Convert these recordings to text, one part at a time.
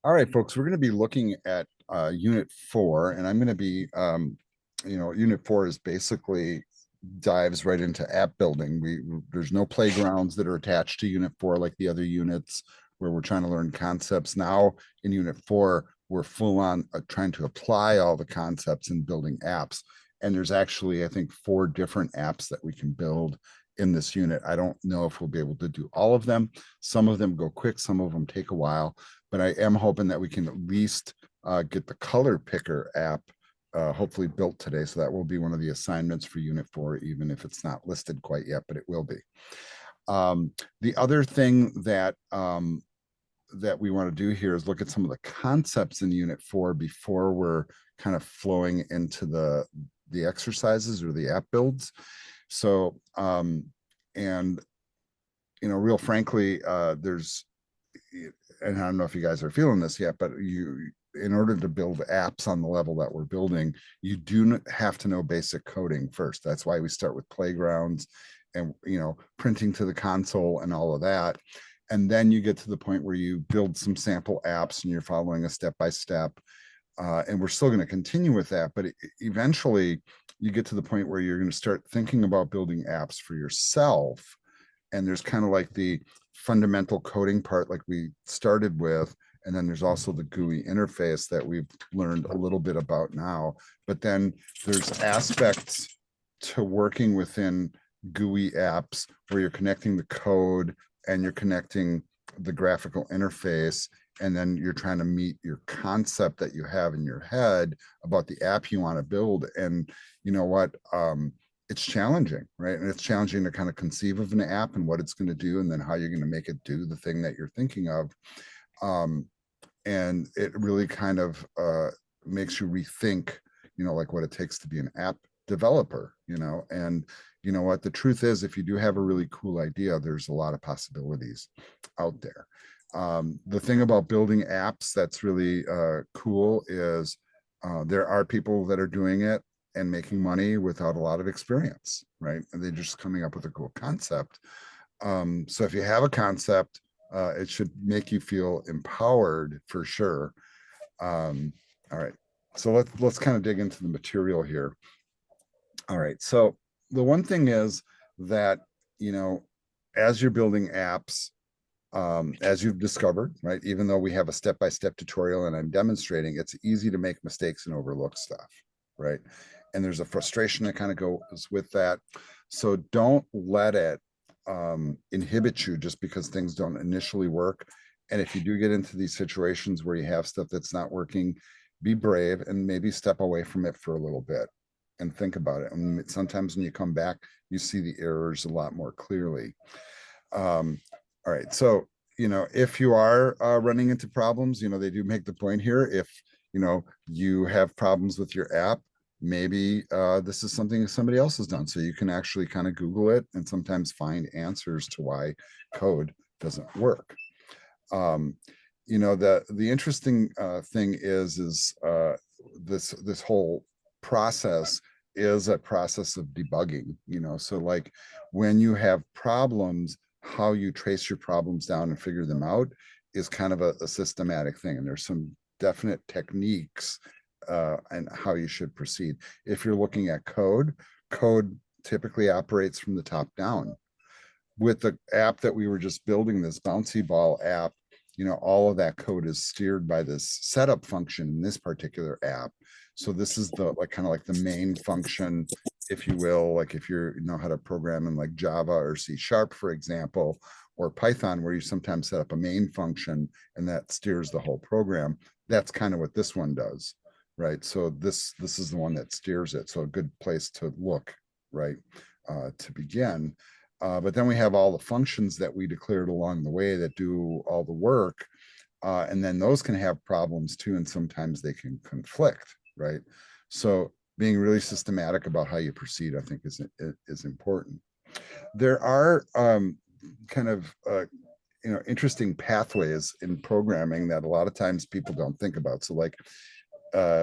All right, folks, we're going to be looking at Unit 4, and I'm going to be, Unit 4 is basically dives right into app building. There's no playgrounds that are attached to Unit 4 like the other units where we're trying to learn concepts. Now in Unit 4, we're full on trying to apply all the concepts in building apps. And there's actually, I think, 4 different apps that we can build in this unit. I don't know if we'll be able to do all of them. Some of them go quick, some of them take a while, but I am hoping that we can at least get the color picker app hopefully built today. So that will be one of the assignments for Unit 4, even if it's not listed quite yet, but it will be. The other thing that we want to do here is look at some of the concepts in Unit 4 before we're kind of flowing into the exercises or the app builds. So, and real frankly, there's, and I don't know if you guys are feeling this yet, but in order to build apps on the level that we're building, you do have to know basic coding first. That's why we start with playgrounds and, printing to the console and all of that. And then you get to the point where you build some sample apps and you're following a step-by-step. And we're still going to continue with that, but eventually you get to the point where you're going to start thinking about building apps for yourself. And there's kind of like the fundamental coding part, like we started with, and then there's also the GUI interface that we've learned a little bit about now. But then there's aspects to working within GUI apps where you're connecting the code and you're connecting the graphical interface, and then you're trying to meet your concept that you have in your head about the app you want to build. And you know what? It's challenging, right? And it's challenging to kind of conceive of an app and what it's going to do, and then how you're going to make it do the thing that you're thinking of. And it really kind of makes you rethink, like what it takes to be an app developer, and you know what, the truth is, if you do have a really cool idea, there's a lot of possibilities out there. The thing about building apps that's really cool is there are people that are doing it and making money without a lot of experience, right? And they're just coming up with a cool concept. So if you have a concept, it should make you feel empowered for sure. All right, so let's kind of dig into the material here. All right, so the one thing is that as you're building apps, as you've discovered, right, even though we have a step-by-step tutorial and I'm demonstrating, it's easy to make mistakes and overlook stuff, right? And there's a frustration that kind of goes with that. So don't let it inhibit you just because things don't initially work. And if you do get into these situations where you have stuff that's not working, be brave and maybe step away from it for a little bit and think about it. And sometimes when you come back, you see the errors a lot more clearly. All right, so if you are running into problems, they do make the point here. If you have problems with your app, maybe this is something somebody else has done. So you can actually kind of Google it and sometimes find answers to why code doesn't work. The interesting thing is this whole process is a process of debugging. So like when you have problems, how you trace your problems down and figure them out is kind of a systematic thing, and there's some definite techniques and how you should proceed. If you're looking at code typically operates from the top down. With the app that we were just building, this bouncy ball app, all of that code is steered by this setup function in this particular app. So this is the kind of like the main function, if you will, like if you know how to program in like Java or C#, for example, or Python, where you sometimes set up a main function and that steers the whole program. That's kind of what this one does, right? So this is the one that steers it. So a good place to look, right, to begin. But then we have all the functions that we declared along the way that do all the work. And then those can have problems too, and sometimes they can conflict, right? So being really systematic about how you proceed, I think, is important. There are kind of interesting pathways in programming that a lot of times people don't think about. So like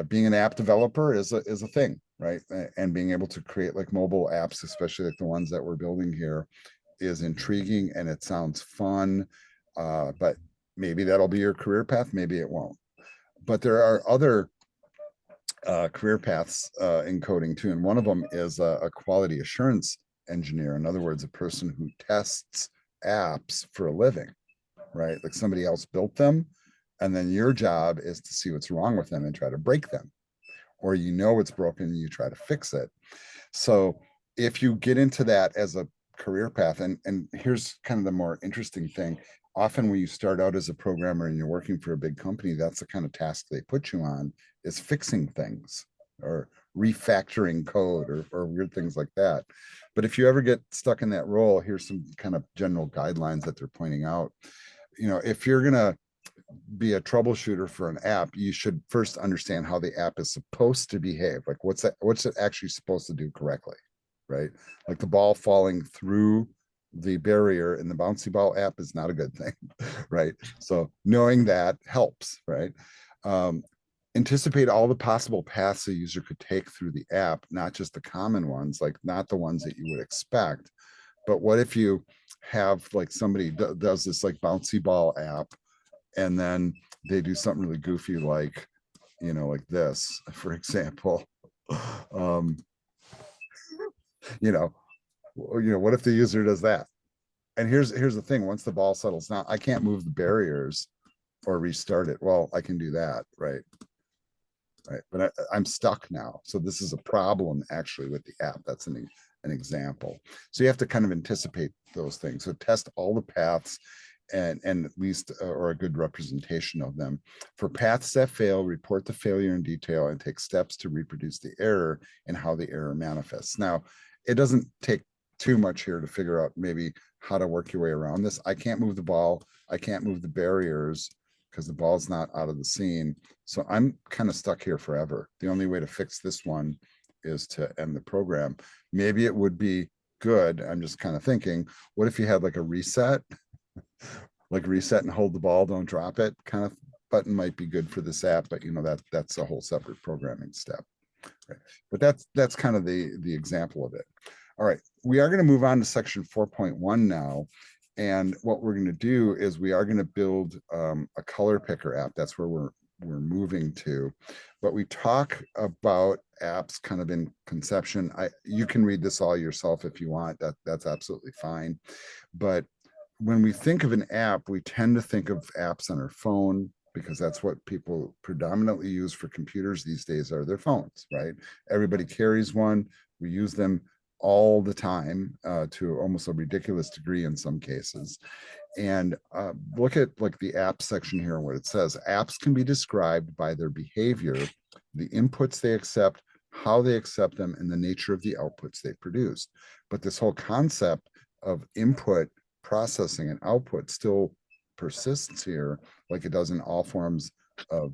being an app developer is a thing, right? And being able to create like mobile apps, especially like the ones that we're building here, is intriguing and it sounds fun. But maybe that'll be your career path, maybe it won't. But there are other career paths in coding too. And one of them is a quality assurance engineer. In other words, a person who tests apps for a living, right? Like somebody else built them. And then your job is to see what's wrong with them and try to break them. Or you know what's broken and you try to fix it. So if you get into that as a career path, and here's kind of the more interesting thing. Often when you start out as a programmer and you're working for a big company, that's the kind of task they put you on, is fixing things or refactoring code or weird things like that. But if you ever get stuck in that role, here's some kind of general guidelines that they're pointing out. If you're going to be a troubleshooter for an app, you should first understand how the app is supposed to behave. Like what's it actually supposed to do correctly, right? Like the ball falling through the barrier in the bouncy ball app is not a good thing, right? So knowing that helps, right? Um, Anticipate all the possible paths a user could take through the app, not just the common ones, like not the ones that you would expect. But what if you have like somebody does this like bouncy ball app, and then they do something really goofy like like this, for example. um you know what if the user does that? And here's the thing: once the ball settles down, I can't move the barriers or restart it. Well, I can do that, right? But I'm stuck now. So this is a problem actually with the app. That's an example. So you have to kind of anticipate those things. So test all the paths and at least or a good representation of them. For paths that fail, report the failure in detail and take steps to reproduce the error and how the error manifests. Now, it doesn't take too much here to figure out maybe how to work your way around this. I can't move the ball. I can't move the barriers because the ball's not out of the scene. So I'm kind of stuck here forever. The only way to fix this one is to end the program. Maybe it would be good. I'm just kind of thinking, what if you had like a reset, like reset and hold the ball, don't drop it kind of button might be good for this app, but that's a whole separate programming step. Right. But that's kind of the example of it. All right, we are going to move on to section 4.1 now. And what we're going to do is we are going to build a color picker app. That's where we're moving to. But we talk about apps kind of in conception. You can read this all yourself if you want. That's absolutely fine. But when we think of an app, we tend to think of apps on our phone because that's what people predominantly use for computers these days are their phones, right? Everybody carries one. We use them all the time to almost a ridiculous degree in some cases. And look at like the app section here and what it says. Apps can be described by their behavior, the inputs they accept, how they accept them, and the nature of the outputs they produce. But this whole concept of input, processing, and output still persists here, like it does in all forms of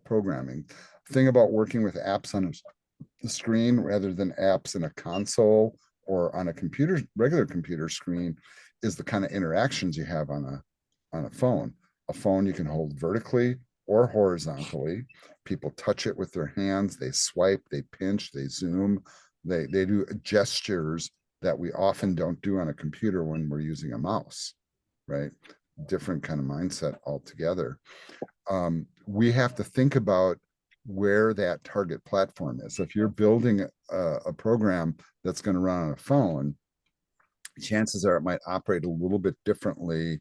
programming. Thing about working with apps on the screen rather than apps in a console or on a regular computer screen, is the kind of interactions you have on a phone. A phone you can hold vertically or horizontally. People touch it with their hands, they swipe, they pinch, they zoom, they do gestures that we often don't do on a computer when we're using a mouse, right? Different kind of mindset altogether. We have to think about where that target platform is. So if you're building a program that's going to run on a phone, chances are it might operate a little bit differently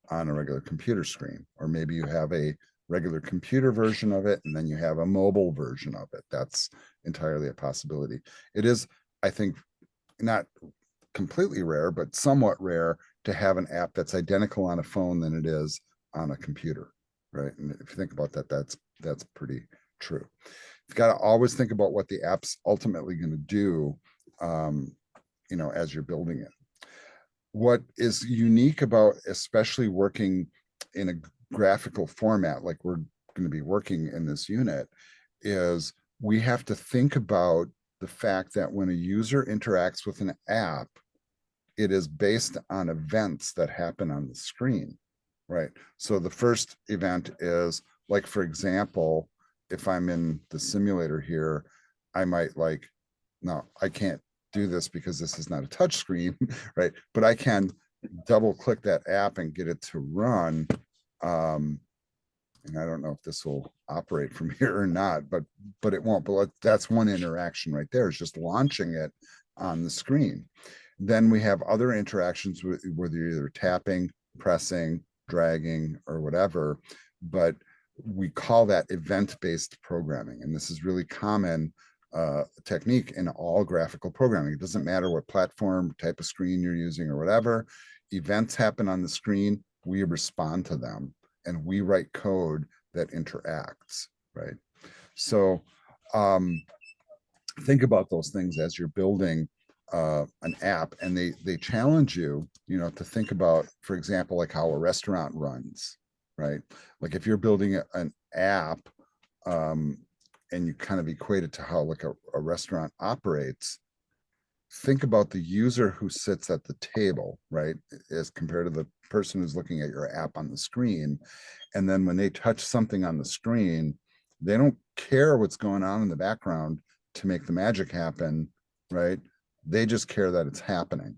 on a regular computer screen, or maybe you have a regular computer version of it and then you have a mobile version of it. That's entirely a possibility. It is, I think, not completely rare, but somewhat rare to have an app that's identical on a phone than it is on a computer, right? And if you think about that, that's pretty true. You've got to always think about what the app's ultimately going to do, as you're building it. What is unique about especially working in a graphical format like we're going to be working in this unit is we have to think about the fact that when a user interacts with an app, it is based on events that happen on the screen, right? So the first event is, like, for example, if I'm in the simulator here, I might no, I can't do this because this is not a touch screen, right? But I can double click that app and get it to run. And I don't know if this will operate from here or not, but it won't. But that's one interaction right there, is just launching it on the screen. Then we have other interactions with, whether you're either tapping, pressing, dragging, or whatever, but we call that event-based programming. And this is really common technique in all graphical programming. It doesn't matter what platform, type of screen you're using or whatever. Events happen on the screen, we respond to them, and we write code that interacts, right? So think about those things as you're building an app, and they challenge you, you know, to think about, for example, like how a restaurant runs, right? Like if you're building an app, and you kind of equate it to how like a restaurant operates, think about the user who sits at the table, right, as compared to the person who's looking at your app on the screen. And then when they touch something on the screen, they don't care what's going on in the background to make the magic happen, right? They just care that it's happening.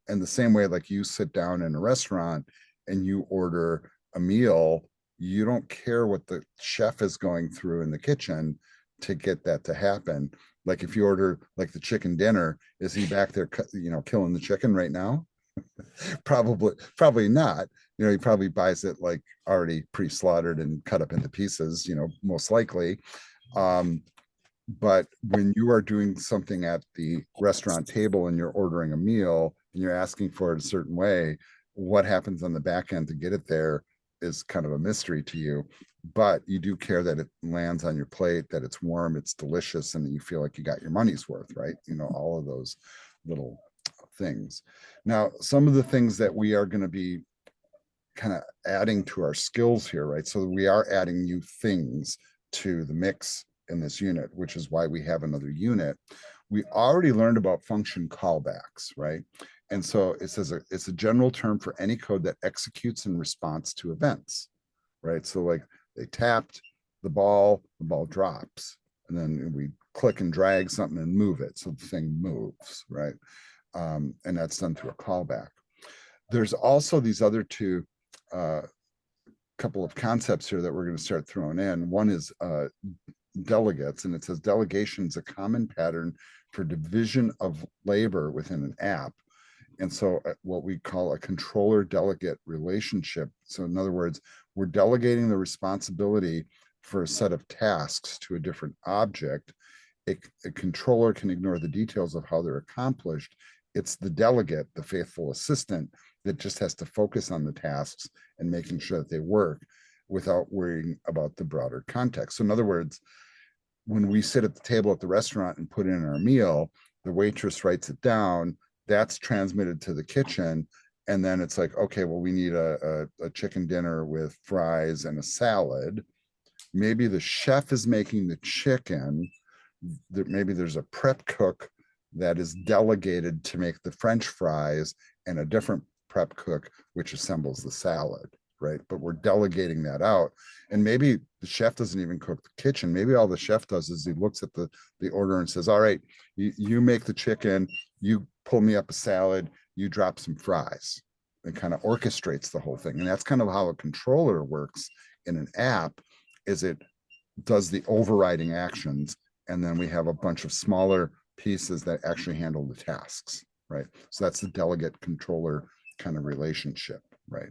And the same way, like you sit down in a restaurant and you order a meal, you don't care what the chef is going through in the kitchen to get that to happen. Like if you order like the chicken dinner, is he back there, you know, killing the chicken right now? Probably not. You know, he probably buys it like already pre-slaughtered and cut up into pieces, you know, most likely. But when you are doing something at the restaurant table and you're ordering a meal and you're asking for it a certain way, what happens on the back end to get it there is kind of a mystery to you. But you do care that it lands on your plate, that it's warm, it's delicious, and that you feel like you got your money's worth, right? You know, all of those little things. Now, some of the things that we are going to be kind of adding to our skills here, right? So we are adding new things to the mix in this unit, which is why we have another unit. We already learned about function callbacks, right? And so it says it's a general term for any code that executes in response to events, right? So like they tapped the ball drops, and then we click and drag something and move it, so the thing moves, right? And that's done through a callback. There's also these other two couple of concepts here that we're going to start throwing in. One is delegates, and it says delegation is a common pattern for division of labor within an app. And so what we call a controller delegate relationship. So in other words, we're delegating the responsibility for a set of tasks to a different object. A controller can ignore the details of how they're accomplished. It's the delegate, the faithful assistant, that just has to focus on the tasks and making sure that they work without worrying about the broader context. So in other words, when we sit at the table at the restaurant and put in our meal, the waitress writes it down, that's transmitted to the kitchen. And then it's like, okay, well, we need a chicken dinner with fries and a salad. Maybe the chef is making the chicken. Maybe there's a prep cook that is delegated to make the French fries, and a different prep cook which assembles the salad, right? But we're delegating that out. And maybe the chef doesn't even cook the kitchen. Maybe all the chef does is he looks at the order and says, all right, you make the chicken, you pull me up a salad, you drop some fries. It kind of orchestrates the whole thing. And that's kind of how a controller works in an app, is it does the overriding actions, and then we have a bunch of smaller pieces that actually handle the tasks, right? So that's the delegate controller kind of relationship, right?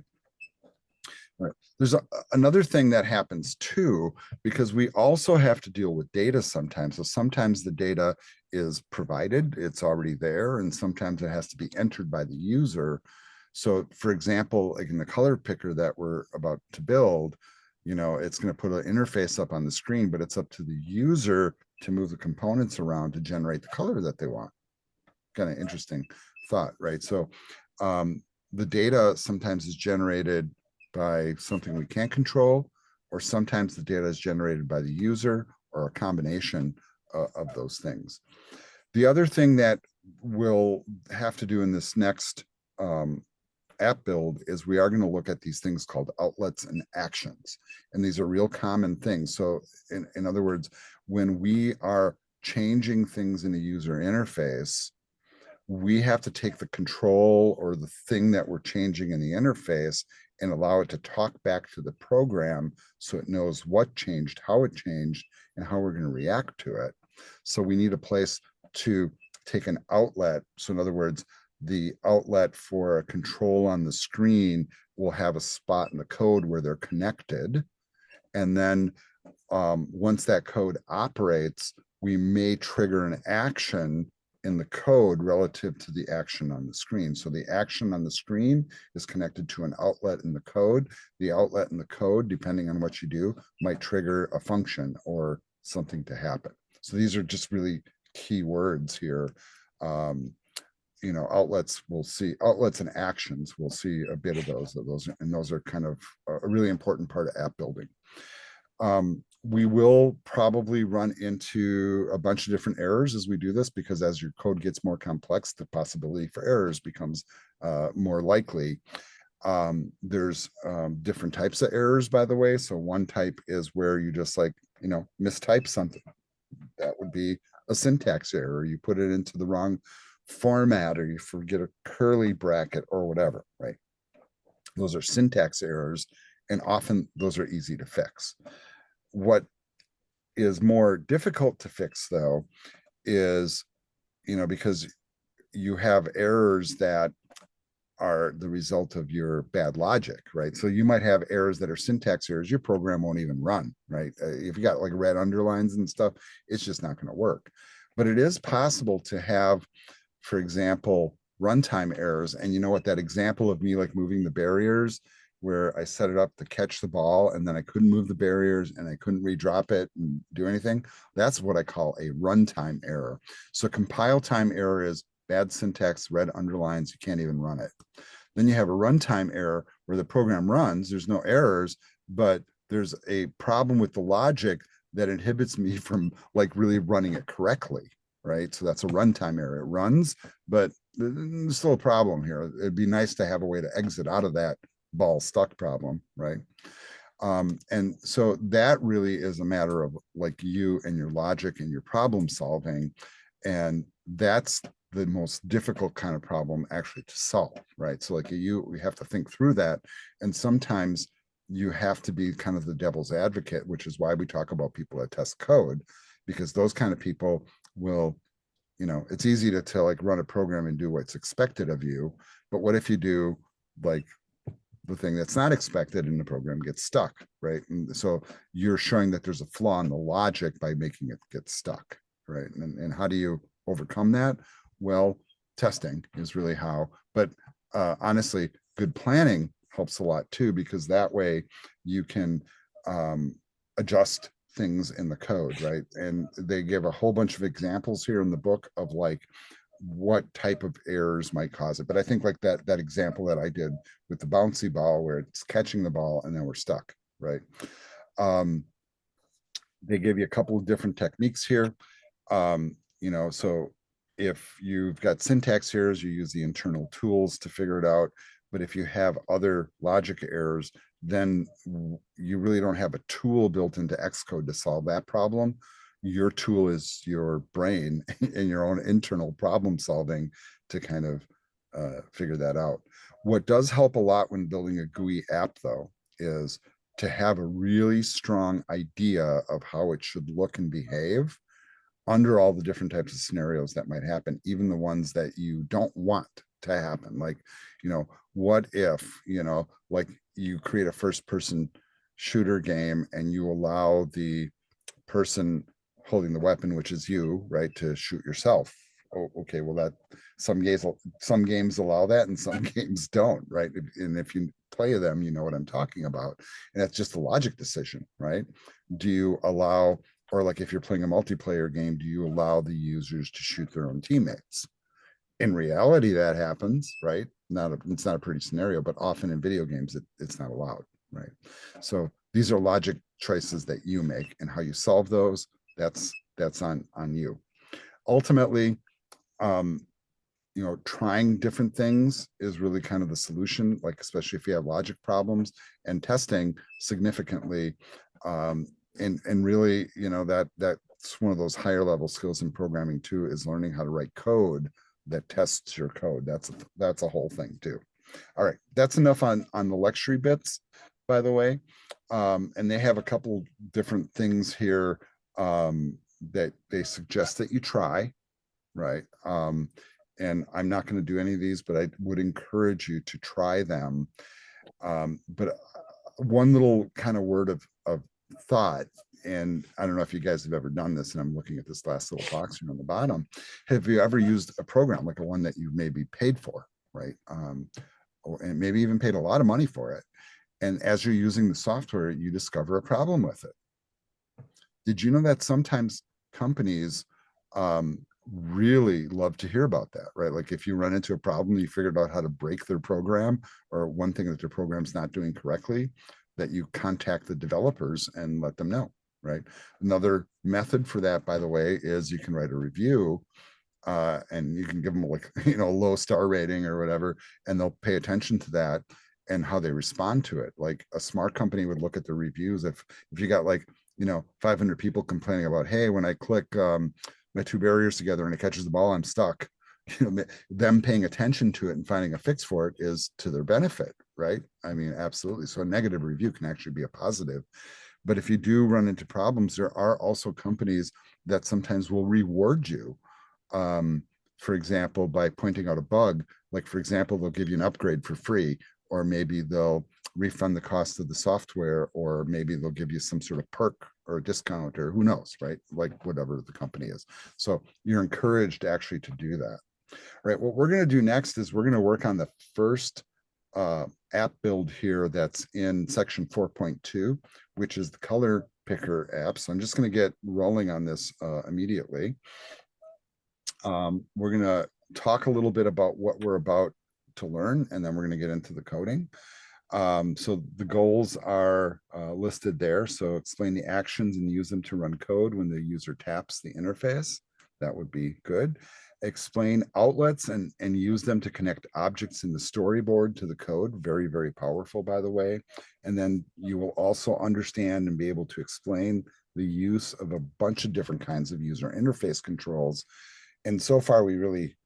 Right. There's another thing that happens too, because we also have to deal with data sometimes. So sometimes the data is provided, it's already there, and sometimes it has to be entered by the user. So for example, like in the color picker that we're about to build, you know, it's going to put an interface up on the screen, but it's up to the user to move the components around to generate the color that they want. Kind of interesting thought, right? So the data sometimes is generated by something we can't control, or sometimes the data is generated by the user, or a combination of those things. The other thing that we'll have to do in this next app build is we are going to look at these things called outlets and actions. And these are real common things. So in other words, when we are changing things in a user interface, we have to take the control or the thing that we're changing in the interface and allow it to talk back to the program so it knows what changed, how it changed, and how we're going to react to it. So we need a place to take an outlet. So in other words, the outlet for a control on the screen will have a spot in the code where they're connected. And then once that code operates, we may trigger an action in the code relative to the action on the screen. So the action on the screen is connected to an outlet in the code. The outlet in the code, depending on what you do, might trigger a function or something to happen. So these are just really key words here. Outlets, we'll see outlets and actions. We'll see a bit of those, and those are kind of a really important part of app building. We will probably run into a bunch of different errors as we do this, because as your code gets more complex, the possibility for errors becomes more likely. There's different types of errors, by the way. So one type is where you just mistype something. That would be a syntax error. You put it into the wrong format, or you forget a curly bracket or whatever, right? Those are syntax errors, and often those are easy to fix. What is more difficult to fix, though, is, because you have errors that are the result of your bad logic, right? So you might have errors that are syntax errors. Your program won't even run, right? If you got like red underlines and stuff, it's just not going to work. But it is possible to have, for example, runtime errors. And you know what, that example of me like moving the barriers, where I set it up to catch the ball and then I couldn't move the barriers and I couldn't redrop it and do anything, that's what I call a runtime error. So compile time error is bad syntax, red underlines, you can't even run it. Then you have a runtime error where the program runs, there's no errors, but there's a problem with the logic that inhibits me from like really running it correctly, right? So that's a runtime error. It runs, but there's still a problem here. It'd be nice to have a way to exit out of that ball stuck problem, right? And so that really is a matter of like you and your logic and your problem solving. And that's the most difficult kind of problem actually to solve, right? So like we have to think through that. And sometimes you have to be kind of the devil's advocate, which is why we talk about people that test code, because those kind of people will, it's easy to like run a program and do what's expected of you. But what if you do like the thing that's not expected and the program gets stuck, right? And so you're showing that there's a flaw in the logic by making it get stuck, right? And how do you overcome that? Well, testing is really how, but honestly, good planning helps a lot too, because that way you can adjust things in the code, right? And they give a whole bunch of examples here in the book of like what type of errors might cause it. But I think like that example that I did with the bouncy ball where it's catching the ball and then we're stuck, right? They give you a couple of different techniques here. So if you've got syntax errors, you use the internal tools to figure it out. But if you have other logic errors, then you really don't have a tool built into Xcode to solve that problem. Your tool is your brain and your own internal problem solving to kind of figure that out. What does help a lot when building a GUI app, though, is to have a really strong idea of how it should look and behave under all the different types of scenarios that might happen, even the ones that you don't want to happen. Like, what if, like you create a first person shooter game and you allow the person holding the weapon, which is you, right, to shoot yourself. Oh, okay, well that some games allow that and some games don't, right? And if you play them, you know what I'm talking about. And that's just a logic decision, right? Do you allow, or like if you're playing a multiplayer game, do you allow the users to shoot their own teammates? In reality, that happens, right? It's not a pretty scenario, but often in video games, it's not allowed, right? So these are logic choices that you make, and how you solve those, that's on you. Ultimately, trying different things is really kind of the solution, like especially if you have logic problems, and testing significantly. And really, that's one of those higher level skills in programming too, is learning how to write code that tests your code. That's a whole thing too. All right, that's enough on the luxury bits, by the way. And they have a couple different things here that they suggest that you try, right? And I'm not going to do any of these, but I would encourage you to try them. But one little kind of word of thought, and I don't know if you guys have ever done this, and I'm looking at this last little box here on the bottom. Have you ever used a program like a one that you maybe paid for, right? And maybe even paid a lot of money for it. And as you're using the software, you discover a problem with it. Did you know that sometimes companies really love to hear about that, right? Like if you run into a problem, you figured out how to break their program or one thing that their program's not doing correctly, that you contact the developers and let them know, right? Another method for that, by the way, is you can write a review and you can give them like, a low star rating or whatever, and they'll pay attention to that and how they respond to it. Like a smart company would look at the reviews. If you got like, 500 people complaining about, hey, when I click my two barriers together and it catches the ball, I'm stuck. Them paying attention to it and finding a fix for it is to their benefit, right? I mean, absolutely. So a negative review can actually be a positive. But if you do run into problems, there are also companies that sometimes will reward you. For example, by pointing out a bug, like for example, they'll give you an upgrade for free, or maybe they'll refund the cost of the software, or maybe they'll give you some sort of perk or a discount, or who knows, right? Like whatever the company is. So you're encouraged actually to do that. All right, what we're going to do next is we're going to work on the first app build here that's in section 4.2, which is the color picker app. So I'm just going to get rolling on this immediately. We're going to talk a little bit about what we're about to learn, and then we're going to get into the coding. So the goals are listed there. So explain the actions and use them to run code when the user taps the interface. That would be good. Explain outlets and use them to connect objects in the storyboard to the code. Very, very powerful, by the way. And then you will also understand and be able to explain the use of a bunch of different kinds of user interface controls. And so far, we really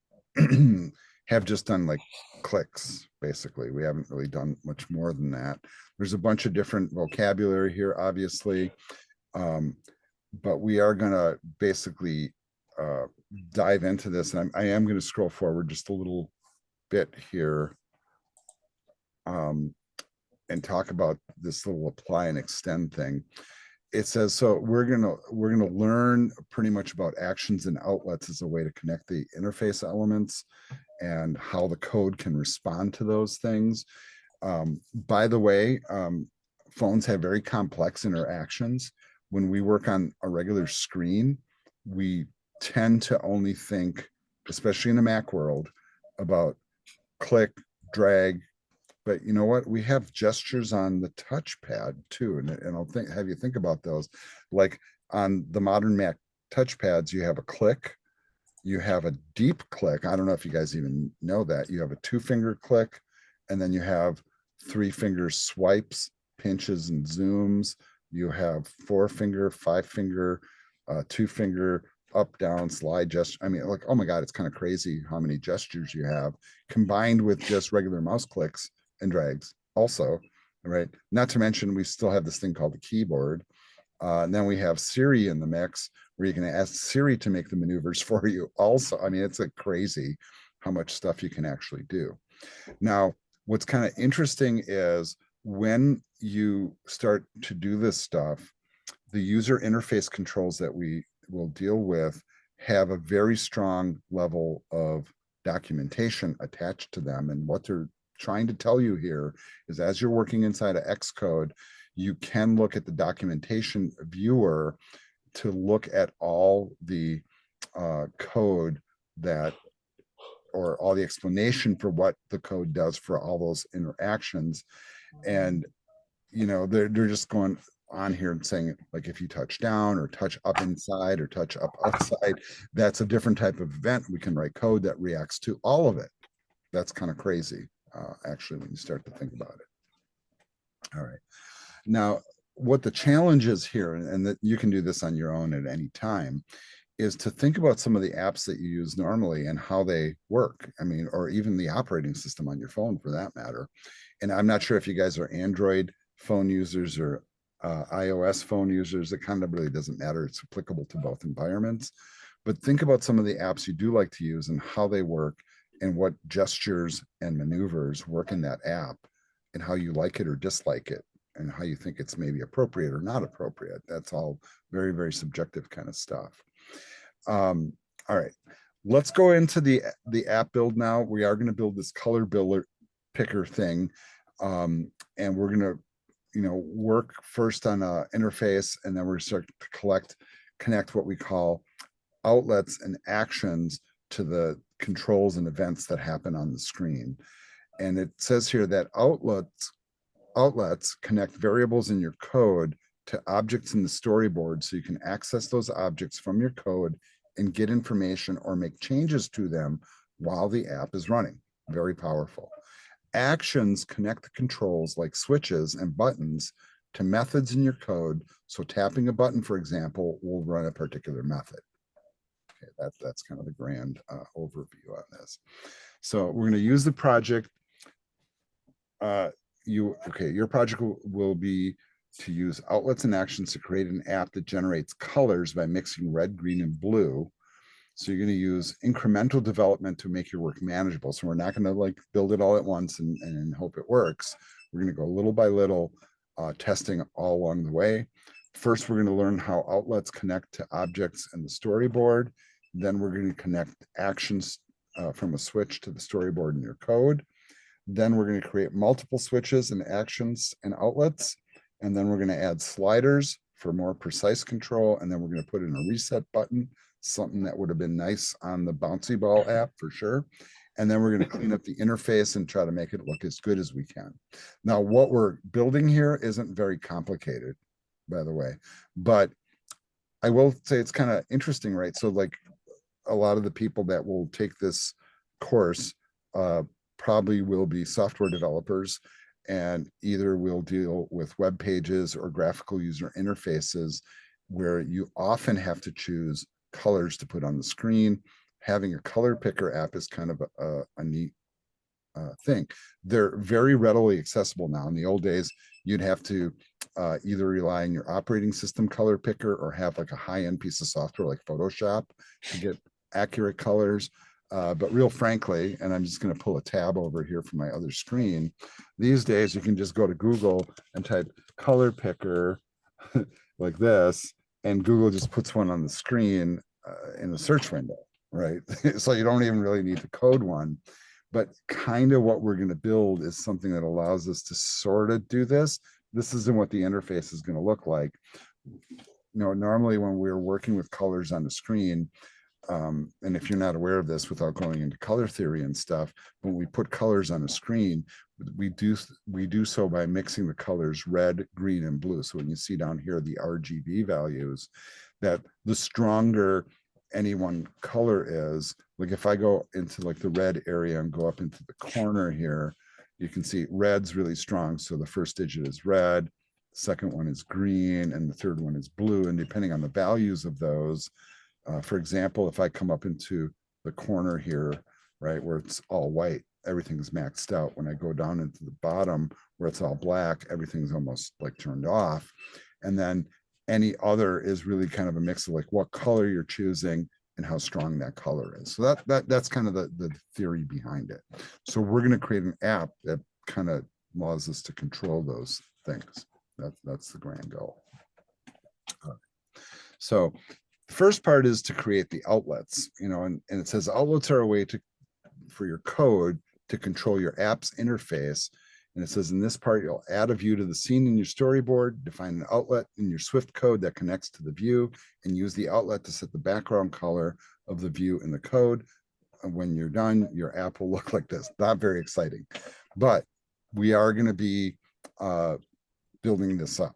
have just done like clicks, basically. We haven't really done much more than that. There's a bunch of different vocabulary here, obviously, but we are going to basically dive into this. And I am going to scroll forward just a little bit here and talk about this little apply and extend thing. It says, so we're gonna learn pretty much about actions and outlets as a way to connect the interface elements and how the code can respond to those things. By the way, phones have very complex interactions. When we work on a regular screen, we tend to only think, especially in the Mac world, about click, drag. But you know what? We have gestures on the touchpad too, and I'll have you think about those. Like on the modern Mac touchpads, you have a click, you have a deep click. I don't know if you guys even know that. You have a 2-finger click, and then you have 3-finger swipes, pinches, and zooms. You have 4-finger, 5-finger, 2-finger, up, down, slide gesture. I mean, like, oh my God, it's kind of crazy how many gestures you have combined with just regular mouse clicks and drags also, right? Not to mention, we still have this thing called the keyboard. And then we have Siri in the mix, where you can ask Siri to make the maneuvers for you also. I mean, it's like crazy how much stuff you can actually do. Now, what's kind of interesting is when you start to do this stuff, the user interface controls that we will deal with have a very strong level of documentation attached to them. And what they're trying to tell you here is, as you're working inside of Xcode, you can look at the documentation viewer to look at all the code that, or all the explanation for what the code does for all those interactions. And, they're just going on here and saying, like, if you touch down or touch up inside or touch up outside, that's a different type of event. We can write code that reacts to all of it. That's kind of crazy, actually, when you start to think about it. All right. Now, what the challenge is here, and that you can do this on your own at any time, is to think about some of the apps that you use normally and how they work. I mean, or even the operating system on your phone for that matter. And I'm not sure if you guys are Android phone users or iOS phone users. It kind of really doesn't matter. It's applicable to both environments. But think about some of the apps you do like to use and how they work and what gestures and maneuvers work in that app and how you like it or dislike it and how you think it's maybe appropriate or not appropriate. That's all very, very subjective kind of stuff. All right, let's go into the app build now. We are going to build this color builder picker thing, and we're going to, work first on a interface, and then we're going to start to connect what we call outlets and actions to the controls and events that happen on the screen. And it says here that outlets connect variables in your code to objects in the storyboard so you can access those objects from your code and get information or make changes to them while the app is running. Very powerful. Actions connect the controls like switches and buttons to methods in your code. So tapping a button, for example, will run a particular method. Okay, that's kind of the grand overview on this. So we're going to use the project. Your project will be to use outlets and actions to create an app that generates colors by mixing red, green, and blue. So you're going to use incremental development to make your work manageable. So we're not going to like build it all at once and hope it works. We're going to go little by little, testing all along the way. First, we're going to learn how outlets connect to objects in the storyboard. Then we're going to connect actions from a switch to the storyboard in your code. Then we're going to create multiple switches and actions and outlets. And then we're going to add sliders for more precise control. And then we're going to put in a reset button, something that would have been nice on the bouncy ball app for sure. And then we're going to clean up the interface and try to make it look as good as we can. Now, what we're building here isn't very complicated, by the way, but I will say it's kind of interesting, right? So like a lot of the people that will take this course probably will be software developers and either will deal with web pages or graphical user interfaces where you often have to choose colors to put on the screen. Having a color picker app is kind of a neat thing. They're very readily accessible now. In the old days, you'd have to either rely on your operating system color picker or have like a high-end piece of software like Photoshop to get accurate colors. But real frankly, and I'm just going to pull a tab over here from my other screen, these days you can just go to Google and type color picker like this, and Google just puts one on the screen in the search window, right? So you don't even really need to code one. But kind of what we're going to build is something that allows us to sort of do this. This isn't what the interface is going to look like. Normally when we're working with colors on the screen, and if you're not aware of this without going into color theory and stuff, when we put colors on a screen, we do so by mixing the colors red, green, and blue. So when you see down here the RGB values, that the stronger any one color is, like if I go into like the red area and go up into the corner here, you can see red's really strong. So the first digit is red, the second one is green, and the third one is blue. And depending on the values of those, for example, if I come up into the corner here, right, where it's all white, everything's maxed out. When I go down into the bottom where it's all black, everything's almost like turned off. And then any other is really kind of a mix of like what color you're choosing and how strong that color is. So that's kind of the theory behind it. So we're going to create an app that kind of allows us to control those things. That's the grand goal. So the first part is to create the outlets, and it says outlets are a way for your code to control your app's interface. And it says in this part, you'll add a view to the scene in your storyboard, define an outlet in your Swift code that connects to the view, and use the outlet to set the background color of the view in the code. And when you're done, your app will look like this. Not very exciting, but we are going to be building this up.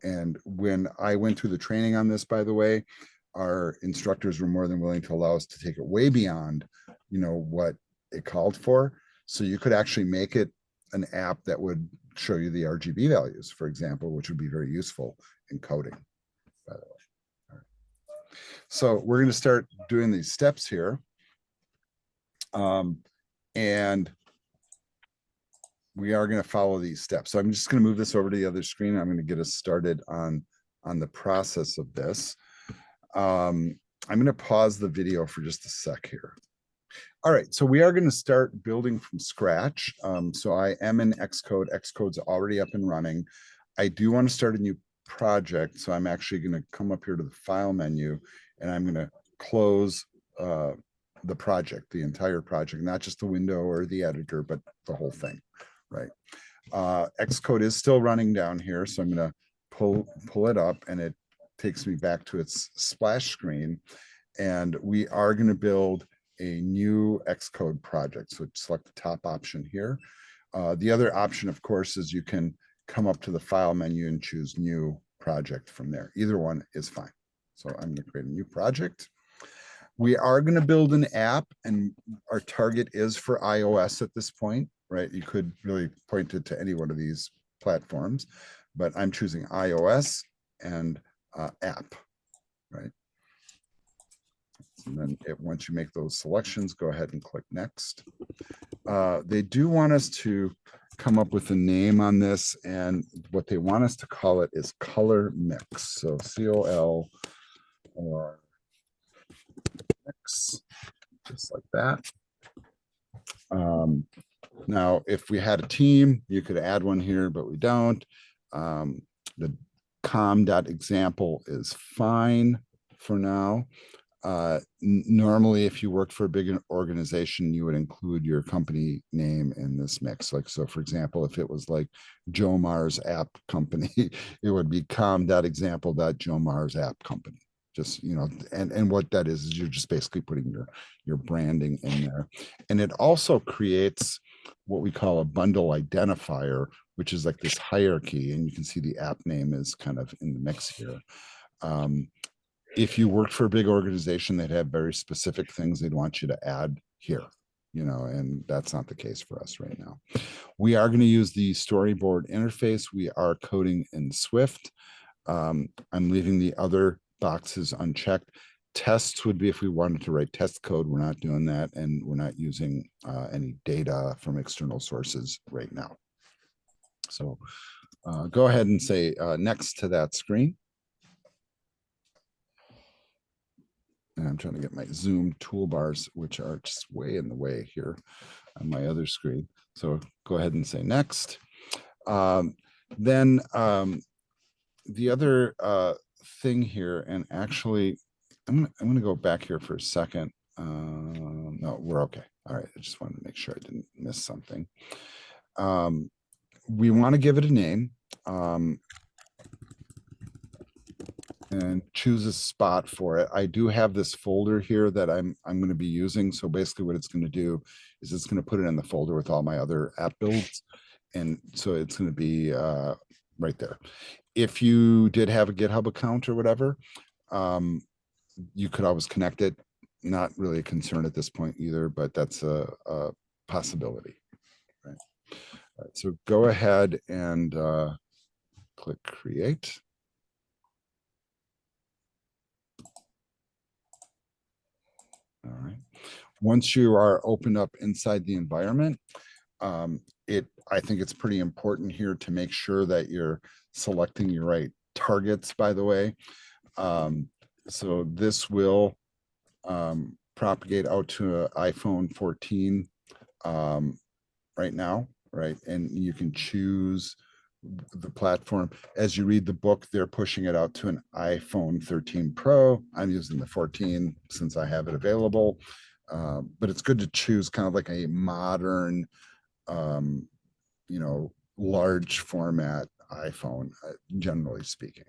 And when I went through the training on this, by the way, our instructors were more than willing to allow us to take it way beyond, what it called for. So you could actually make it an app that would show you the RGB values, for example, which would be very useful in coding, by the way. All right. So we're going to start doing these steps here. And we are going to follow these steps. So I'm just going to move this over to the other screen. I'm going to get us started on the process of this. I'm going to pause the video for just a sec here. All right, so we are going to start building from scratch. So I am in Xcode. Xcode's already up and running. I do want to start a new project, so I'm actually going to come up here to the file menu, and I'm going to close the project, the entire project, not just the window or the editor, but the whole thing, right? Xcode is still running down here, so I'm going to pull it up, and it takes me back to its splash screen, and we are going to build a new Xcode project. So select the top option here. The other option, of course, is you can come up to the file menu and choose new project from there. Either one is fine. So I'm going to create a new project. We are going to build an app, and our target is for iOS at this point, right? You could really point it to any one of these platforms, but I'm choosing iOS and app, right? And then once you make those selections, go ahead and click next. They do want us to come up with a name on this, and what they want us to call it is color mix. So COL or mix, just like that. Now, if we had a team, you could add one here, but we don't. The com.example is fine for now. Normally, if you worked for a big organization, you would include your company name in this mix. Like, so for example, if it was like Joe Mars App Company, it would be com.example.Joe Mars App Company. Just, you know, and what that is you're just basically putting your branding in there. And it also creates what we call a bundle identifier, which is like this hierarchy, and you can see the app name is kind of in the mix here. If you worked for a big organization, they'd have very specific things they'd want you to add here, you know, and that's not the case for us right now. We are going to use the storyboard interface. We are coding in Swift. I'm leaving the other boxes unchecked. Tests would be if we wanted to write test code. We're not doing that, and we're not using any data from external sources right now. So go ahead and say next to that screen. And I'm trying to get my Zoom toolbars, which are just way in the way here on my other screen. So go ahead and say next. Then the other thing here, and actually, I'm gonna go back here for a second. No, we're okay. All right, I just wanted to make sure I didn't miss something. We want to give it a name. And choose a spot for it. I do have this folder here that I'm going to be using. So basically what it's going to do is it's going to put it in the folder with all my other app builds. And so it's going to be right there. If you did have a GitHub account or whatever, you could always connect it. Not really a concern at this point either, but that's a possibility. Right. All right, so go ahead and click create. All right. Once you are opened up inside the environment, I think it's pretty important here to make sure that you're selecting your right targets, by the way. So this will propagate out to an iPhone 14 right now, right? And you can choose the platform. As you read the book, they're pushing it out to an iPhone 13 Pro. I'm using the 14 since I have it available. But it's good to choose kind of like a modern, you know, large format iPhone, generally speaking.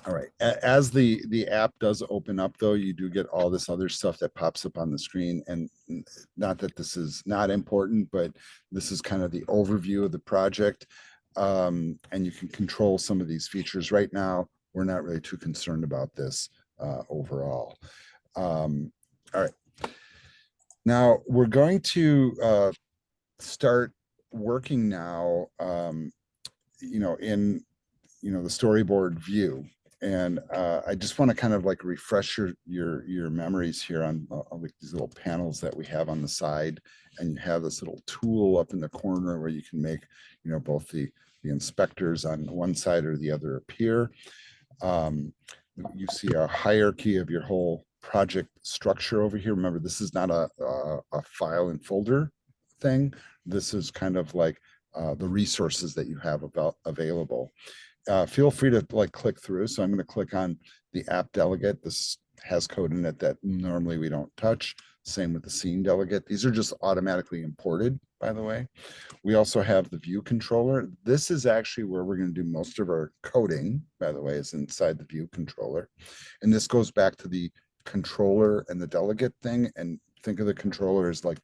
All right. As the app does open up, though, you do get all this other stuff that pops up on the screen. And not that this is not important, but this is kind of the overview of the project. And you can control some of these features right now. We're not really too concerned about this overall. All right. Now we're going to start working now, you know, in the storyboard view. And I just want to kind of like refresh your memories here on like these little panels that we have on the side, and you have this little tool up in the corner where you can make, you know, both the inspectors on one side or the other appear. Um, you see a hierarchy of your whole project structure over here. Remember, this is not a file and folder thing. This is kind of like the resources that you have about available. Feel free to like click through. So I'm going to click on the app delegate. This has code in it that normally we don't touch. Same with the scene delegate. These are just automatically imported, by the way. We also have the view controller. This is actually where we're going to do most of our coding, by the way, is inside the view controller. And this goes back to the controller and the delegate thing. And think of the controller as like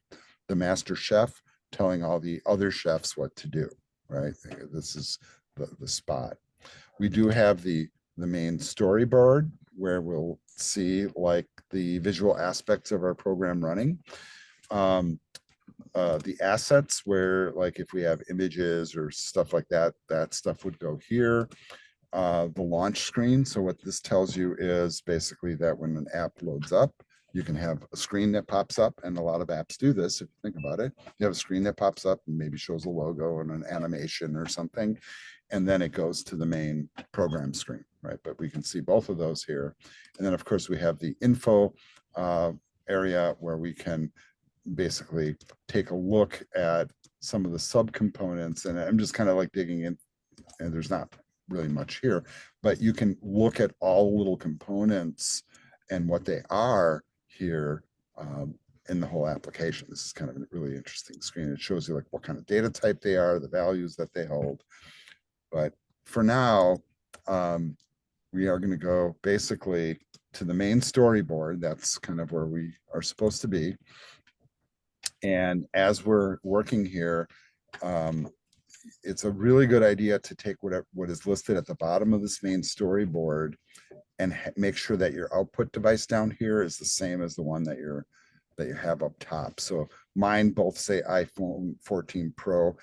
the master chef telling all the other chefs what to do, right? This is the spot. We do have the main storyboard where we'll see like the visual aspects of our program running. The assets where like if we have images or stuff like that, that stuff would go here. The launch screen. So what this tells you is basically that when an app loads up, you can have a screen that pops up, and a lot of apps do this. If you think about it, you have a screen that pops up and maybe shows a logo and an animation or something, and then it goes to the main program screen, right? But we can see both of those here. And then of course we have the info area where we can basically take a look at some of the subcomponents. And I'm just kind of like digging in, and there's not really much here, but you can look at all little components and what they are here in the whole application. This is kind of a really interesting screen. It shows you like what kind of data type they are, the values that they hold. But for now, we are going to go basically to the main storyboard. That's kind of where we are supposed to be. And as we're working here, it's a really good idea to take what is listed at the bottom of this main storyboard and make sure that your output device down here is the same as the one that you have up top. So mine both say iPhone 14 Pro.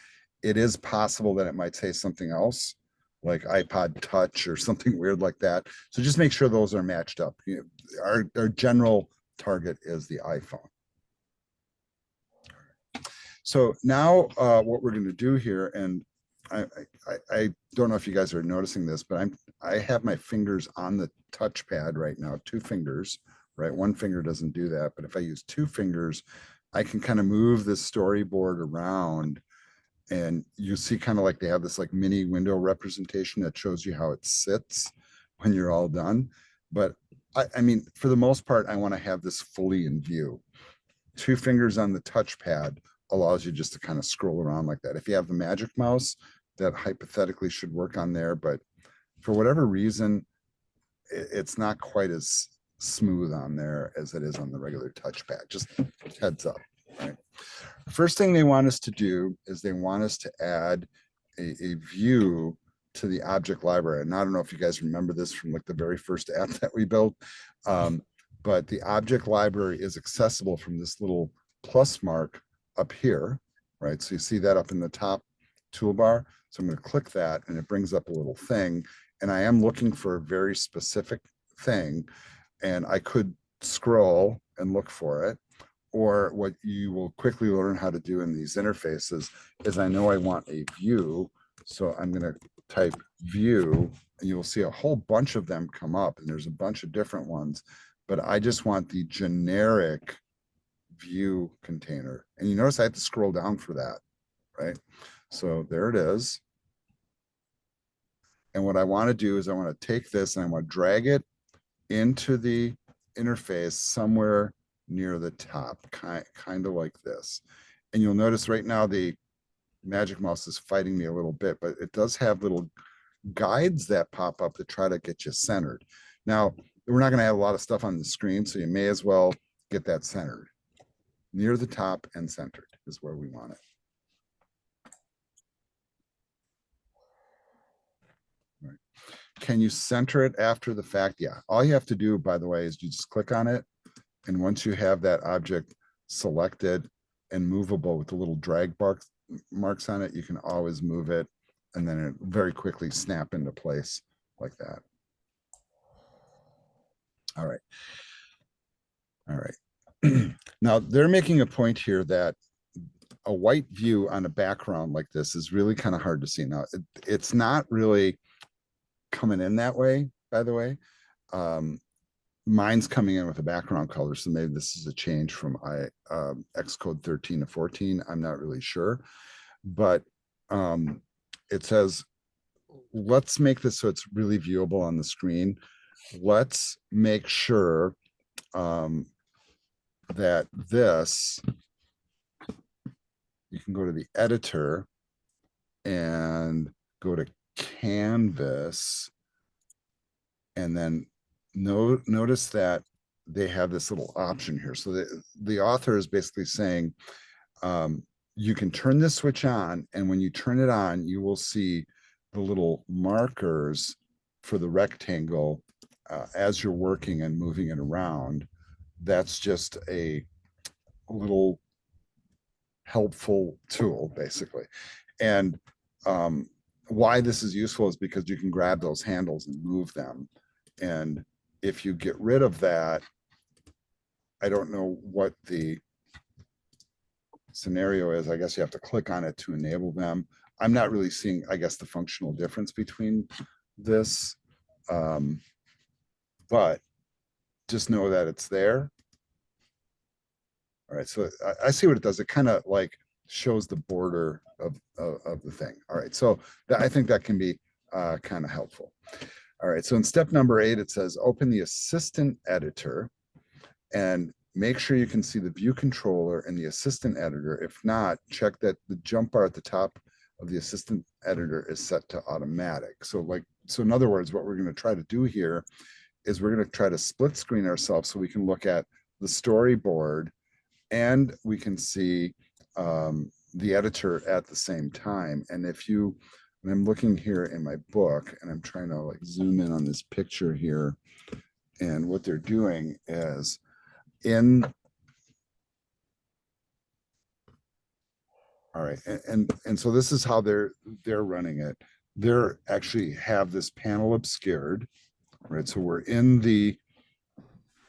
It is possible that it might say something else like iPod Touch or something weird like that. So just make sure those are matched up. Our general target is the iPhone. So now what we're going to do here, and I don't know if you guys are noticing this, but I have my fingers on the touchpad right now, 2 fingers, right? 1 finger doesn't do that, but if I use 2 fingers, I can kind of move this storyboard around, and you see kind of like they have this like mini window representation that shows you how it sits when you're all done. But I mean, for the most part, I want to have this fully in view. 2 fingers on the touchpad allows you just to kind of scroll around like that. If you have the magic mouse, that hypothetically should work on there, but for whatever reason, it's not quite as smooth on there as it is on the regular touchpad. Just heads up, right? First thing they want us to do is they want us to add a view to the object library. And I don't know if you guys remember this from like the very first app that we built, but the object library is accessible from this little plus mark up here, right? So you see that up in the top toolbar. So I'm going to click that and it brings up a little thing. And I am looking for a very specific thing. And I could scroll and look for it. Or what you will quickly learn how to do in these interfaces is I know I want a view. So I'm going to type view and you will see a whole bunch of them come up, and there's a bunch of different ones, but I just want the generic view container. And you notice I have to scroll down for that, right? So there it is. And what I want to do is I want to take this and I want to drag it into the interface somewhere near the top, kind of like this. And you'll notice right now the magic mouse is fighting me a little bit, but it does have little guides that pop up to try to get you centered. Now, we're not going to have a lot of stuff on the screen, so you may as well get that centered. Near the top and centered is where we want it. Right. Can you center it after the fact? Yeah. All you have to do, by the way, is you just click on it. And once you have that object selected and movable with the little drag marks on it, you can always move it and then it very quickly snap into place like that. All right. All right. Now they're making a point here that a white view on a background like this is really kind of hard to see. Now it's not really coming in that way, by the way. Um, Mine's coming in with a background color, so maybe this is a change from Xcode 13 to 14. I'm not really sure, but it says, let's make this so it's really viewable on the screen. Let's make sure that this, you can go to the editor and go to canvas, and then notice that they have this little option here. So the author is basically saying, you can turn this switch on, and when you turn it on, you will see the little markers for the rectangle as you're working and moving it around. That's just a little helpful tool, basically. And why this is useful is because you can grab those handles and move them. And if you get rid of that, I don't know what the scenario is. I guess you have to click on it to enable them. I'm not really seeing, I guess, the functional difference between this. But just know that it's there. All right, so I see what it does. It kind of like shows the border of the thing. All right, so I think that can be kind of helpful. All right, so in step number 8, it says open the assistant editor and make sure you can see the view controller in the assistant editor. If not, check that the jump bar at the top of the assistant editor is set to automatic. So in other words, what we're going to try to do here is we're going to try to split screen ourselves so we can look at the storyboard and we can see the editor at the same time. And and I'm looking here in my book and I'm trying to like zoom in on this picture here. And what they're doing is all right, and so this is how they're running it. They're actually have this panel obscured, right? So we're in the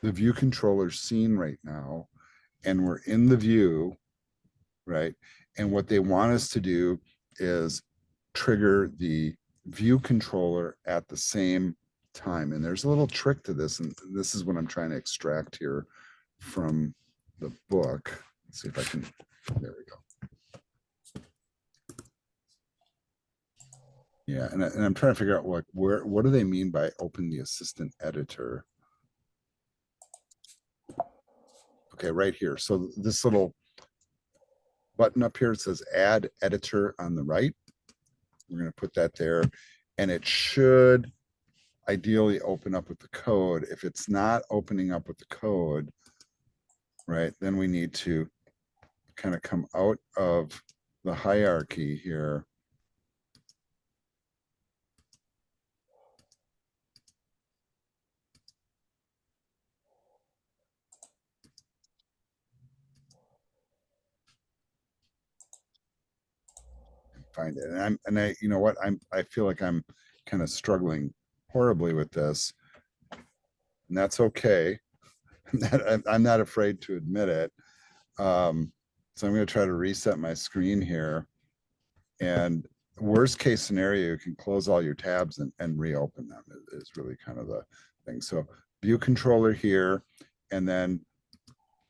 view controller scene right now, and we're in the view, right? And what they want us to do is trigger the view controller at the same time. And there's a little trick to this, and this is what I'm trying to extract here from the book. Let's see if I can, there we go. Yeah, and I'm trying to figure out what do they mean by open the assistant editor? Okay, right here. So this little button up here, it says add editor on the right. We're going to put that there, and it should ideally open up with the code. If it's not opening up with the code, right, then we need to kind of come out of the hierarchy here. Find it. And I, you know what, I feel like I'm kind of struggling horribly with this, and that's okay. I'm not afraid to admit it. So I'm going to try to reset my screen here. And worst case scenario, you can close all your tabs and reopen them is really kind of the thing. So view controller here, and then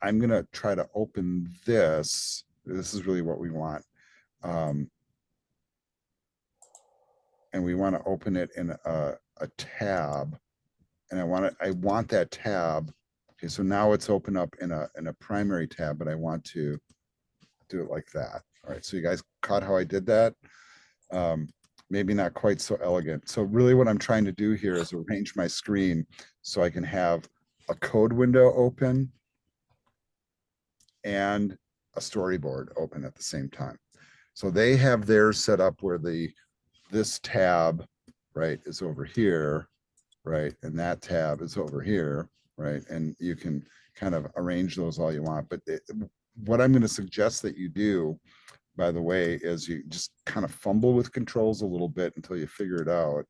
I'm going to try to open this. This is really what we want. And we want to open it in a tab. And I want that tab. Okay, so now it's open up in a primary tab, but I want to do it like that. All right, so you guys caught how I did that? Maybe not quite so elegant. So really what I'm trying to do here is arrange my screen so I can have a code window open and a storyboard open at the same time. So they have theirs set up where this tab, right, is over here, right, and that tab is over here, right, and you can kind of arrange those all you want. But what I'm going to suggest that you do, by the way, is you just kind of fumble with controls a little bit until you figure it out.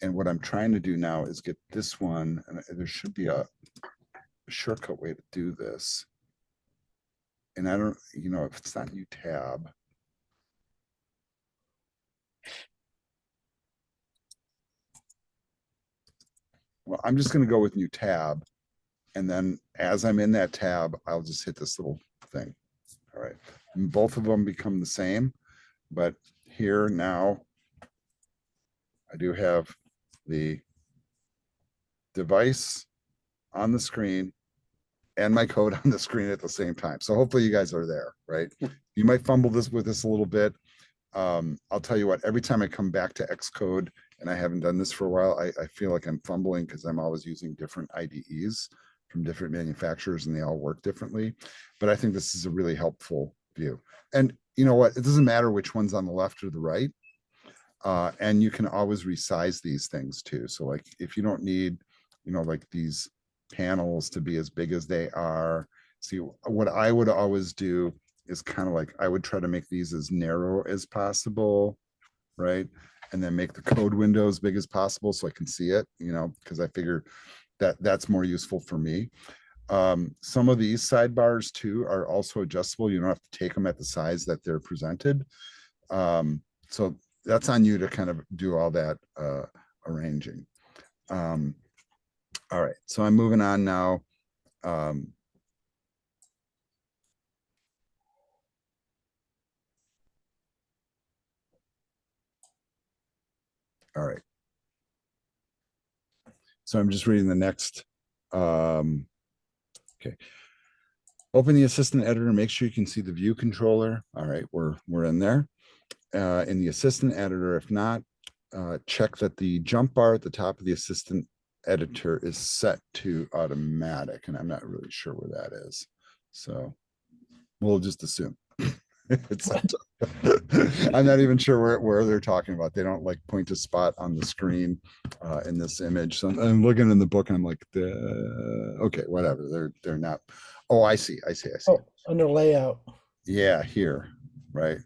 And what I'm trying to do now is get this one, and there should be a shortcut way to do this. And I don't, if it's not new tab. Well, I'm just going to go with new tab. And then as I'm in that tab, I'll just hit this little thing. All right. And both of them become the same. But here now, I do have the device on the screen and my code on the screen at the same time. So hopefully you guys are there, right? You might fumble with this a little bit. I'll tell you what, every time I come back to Xcode, and I haven't done this for a while, I feel like I'm fumbling because I'm always using different IDEs from different manufacturers and they all work differently. But I think this is a really helpful view. And you know what, it doesn't matter which one's on the left or the right. And you can always resize these things too. So like if you don't need, like these panels to be as big as they are, see what I would always do is kind of like, I would try to make these as narrow as possible, right? And then make the code window as big as possible so I can see it, because I figure that that's more useful for me. Some of these sidebars too are also adjustable. You don't have to take them at the size that they're presented. So that's on you to kind of do all that arranging. All right, so I'm moving on now. All right. So I'm just reading the next. Okay. Open the assistant editor. Make sure you can see the view controller. All right, we're in there. In the assistant editor, if not, check that the jump bar at the top of the assistant editor is set to automatic, and I'm not really sure where that is. So we'll just assume. It's I'm not even sure where they're talking about. They don't like point to spot on the screen in this image. So I'm looking in the book and I'm like, okay, whatever. They're not. Oh, I see. Oh, under layout. Yeah, here, right.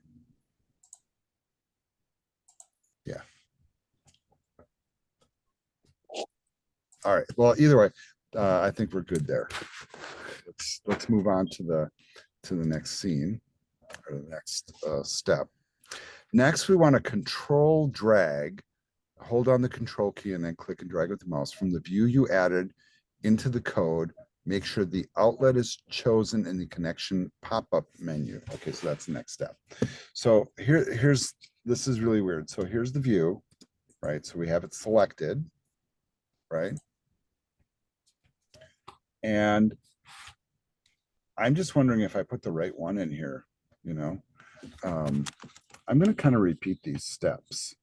Yeah. All right. Well, either way, I think we're good there. Let's move on to the next scene or the next step. Next, we want to control drag, hold on the control key and then click and drag with the mouse from the view you added into the code. Make sure the outlet is chosen in the connection pop-up menu. Okay, so that's the next step. So this is really weird. So here's the view, right? So we have it selected, right? And I'm just wondering if I put the right one in here, I'm going to kind of repeat these steps.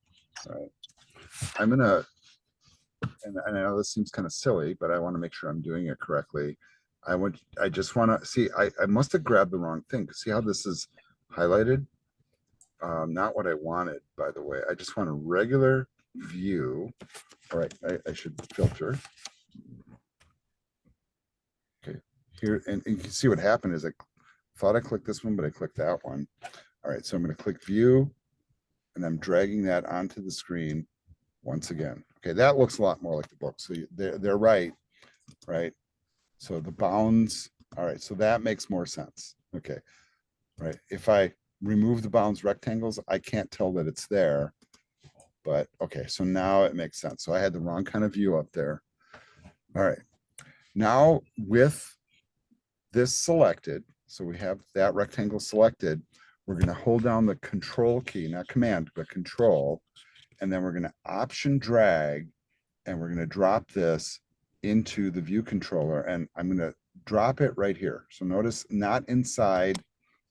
Right? I'm going to, and I know this seems kind of silly, but I want to make sure I'm doing it correctly. I just want to see, I must have grabbed the wrong thing. See how this is highlighted? Not what I wanted, by the way. I just want a regular view. All right, I should filter. Okay, here, and you can see what happened is I thought I clicked this one, but I clicked that one. All right, so I'm going to click view, and I'm dragging that onto the screen once again. Okay, that looks a lot more like the book. So they're right? So the bounds, all right, so that makes more sense. Okay, right. If I remove the bounds rectangles, I can't tell that it's there. But okay, so now it makes sense. So I had the wrong kind of view up there. All right, now with this selected, so we have that rectangle selected, we're going to hold down the control key, not command, but control, and then we're going to option drag, and we're going to drop this into the view controller, and I'm going to drop it right here. So notice not inside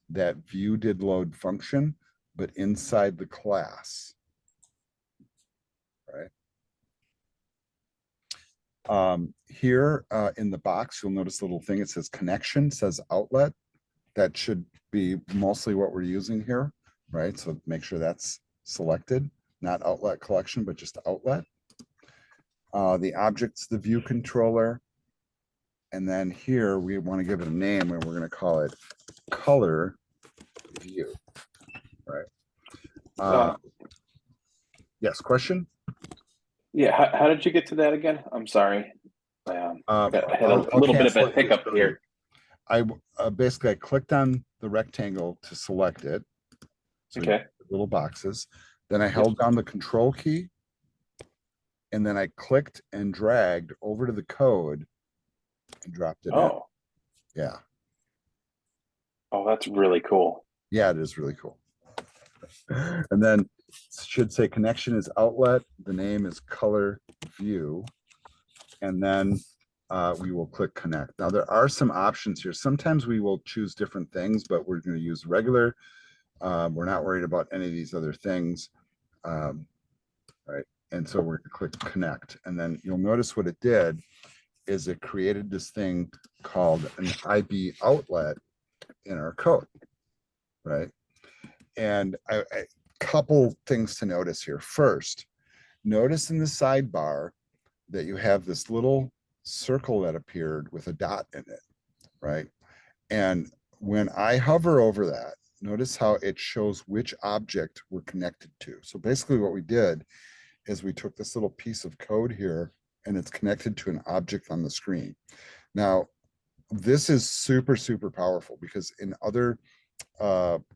that view did load function, but inside the class, right? Here in the box, you'll notice a little thing. It says connection, says outlet. That should be mostly what we're using here, right? So make sure that's selected, not outlet collection, but just outlet. The object's the view controller. And then here we want to give it a name and we're going to call it color view, right? Yes, question? Yeah, how did you get to that again? I'm sorry. I had a I'll little bit of cancel a it here. hiccup here. Basically I clicked on the rectangle to select it. So you Okay. little boxes. Then I Yep. held down the control key and then I clicked and dragged over to the code and dropped it in. Oh, Yeah. oh, that's really cool. Yeah, it is really cool. And then it should say connection is outlet. The name is color view. And then we will click connect. Now there are some options here. Sometimes we will choose different things, but we're going to use regular. We're not worried about any of these other things. Right. And so we're going to click connect. And then you'll notice what it did is it created this thing called an IB outlet in our code. Right. And a couple things to notice here. First, notice in the sidebar that you have this little circle that appeared with a dot in it, right? And when I hover over that, notice how it shows which object we're connected to. So basically what we did is we took this little piece of code here and it's connected to an object on the screen. Now, this is super, super powerful because in other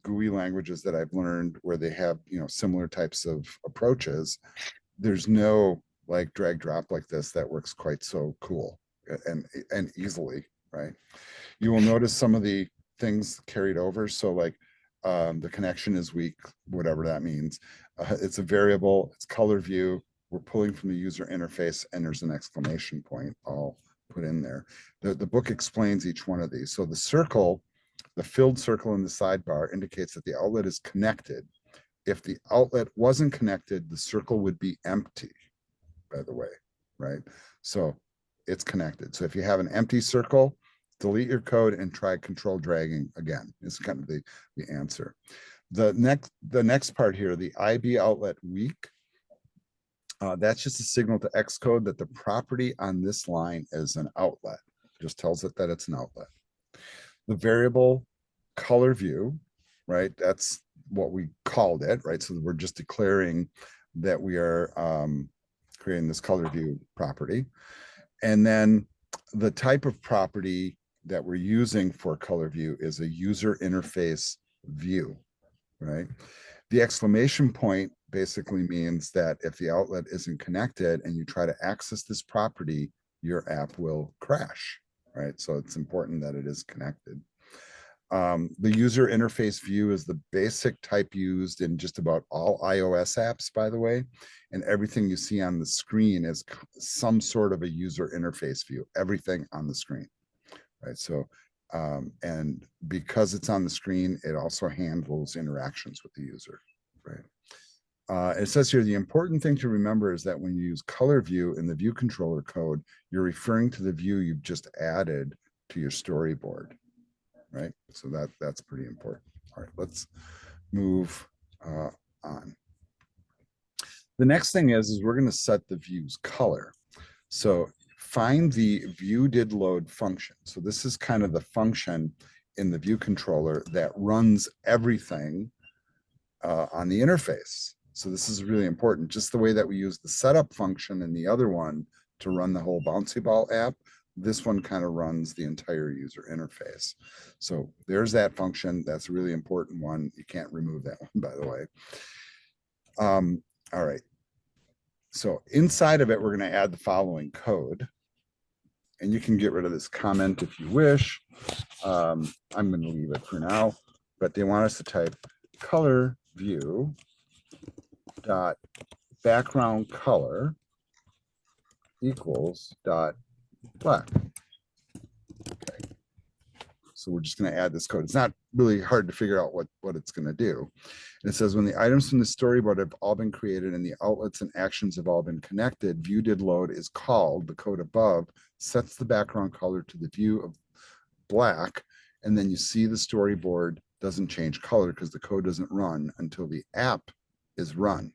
GUI languages that I've learned where they have, similar types of approaches, there's no like drag drop like this that works quite so cool and easily, right? You will notice some of the things carried over. So like the connection is weak, whatever that means. It's a variable, it's color view. We're pulling from the user interface and there's an exclamation point all put in there. The book explains each one of these. So the circle, the filled circle in the sidebar indicates that the outlet is connected. If the outlet wasn't connected, the circle would be empty, by the way, right? So it's connected. So if you have an empty circle, delete your code and try control dragging again. It's kind of the answer. The next part here, the IB outlet weak, that's just a signal to Xcode that the property on this line is an outlet. It just tells it that it's an outlet. The variable color view, right? That's what we called it, right? So we're just declaring that we are creating this color view property. And then the type of property that we're using for color view is a user interface view, right? The exclamation point basically means that if the outlet isn't connected and you try to access this property, your app will crash, right? So it's important that it is connected. The user interface view is the basic type used in just about all iOS apps, by the way, and everything you see on the screen is some sort of a user interface view, everything on the screen, right? So, and because it's on the screen, it also handles interactions with the user, right? It says here, the important thing to remember is that when you use color view in the view controller code, you're referring to the view you've just added to your storyboard. Right, so that's pretty important. All right, let's move on. The next thing is we're going to set the view's color. So find the view did load function. So this is kind of the function in the view controller that runs everything on the interface. So this is really important. Just the way that we use the setup function in the other one to run the whole bouncy ball app, this one kind of runs the entire user interface. So there's that function. That's a really important one. You can't remove that one, by the way. All right. So inside of it, we're going to add the following code. And you can get rid of this comment if you wish. I'm going to leave it for now, but they want us to type color view dot background color equals dot black. Okay. So we're just going to add this code. It's not really hard to figure out what it's going to do. And it says when the items from the storyboard have all been created and the outlets and actions have all been connected, view did load is called. The code above sets the background color to the view of black. And then you see the storyboard doesn't change color because the code doesn't run until the app is run.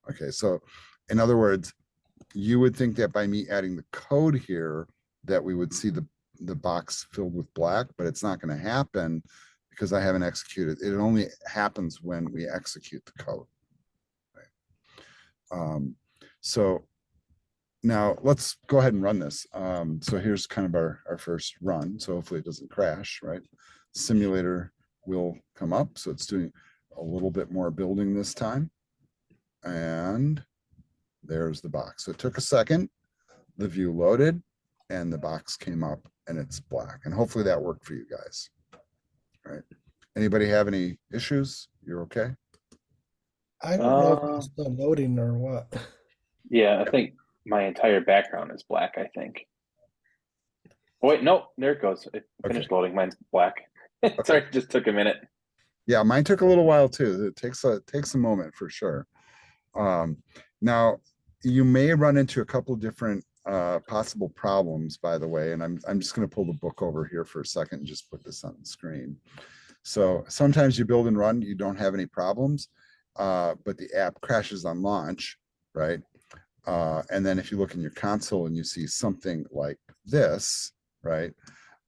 Okay, so in other words, you would think that by me adding the code here that we would see the box filled with black, but it's not going to happen because I haven't executed. It only happens when we execute the code. Right? So now let's go ahead and run this. So here's kind of our first run. So hopefully it doesn't crash, right? Simulator will come up. So it's doing a little bit more building this time. And there's the box. So it took a second. The view loaded and the box came up and it's black. And hopefully that worked for you guys. All right. Anybody have any issues? You're okay? I don't know if Uh, it's still loading or what. yeah, I think my entire background is black, I think. Oh, wait, no, there it goes. It Okay. finished loading. Mine's black. Sorry, it just took a minute. Yeah, mine took a little while too. It takes a moment for sure. Now you may run into a couple of different possible problems, by the way, and I'm just going to pull the book over here for a second and just put this on the screen. So sometimes you build and run, you don't have any problems, but the app crashes on launch, right? And then if you look in your console and you see something like this, right?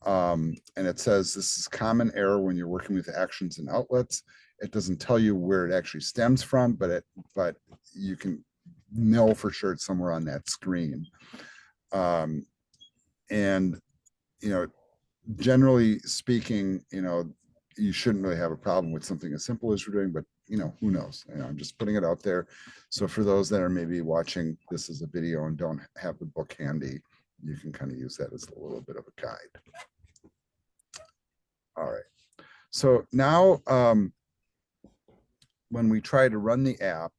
And it says this is common error when you're working with actions and outlets. It doesn't tell you where it actually stems from, but you can know for sure it's somewhere on that screen. And generally speaking, you shouldn't really have a problem with something as simple as we're doing, but who knows? I'm just putting it out there. So for those that are maybe watching this as a video and don't have the book handy, you can kind of use that as a little bit of a guide. All right. So now when we try to run the app,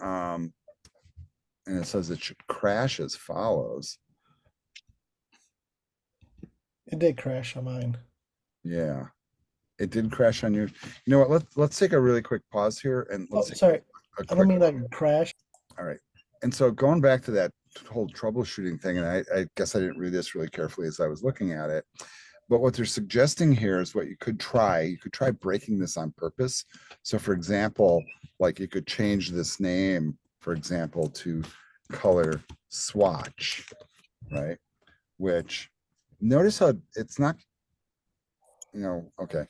and it says it should crash as follows. It did crash on mine. Yeah, it did crash on you. You know what? Let's take a really quick pause here and Oh, let's take sorry. a I quick. don't mean like a crash. All right. And so going back to that whole troubleshooting thing, and I guess I didn't read this really carefully as I was looking at it, but what they're suggesting here is what you could try. You could try breaking this on purpose. So for example, like you could change this name, for example, to color swatch, right? Which notice how it's not, okay.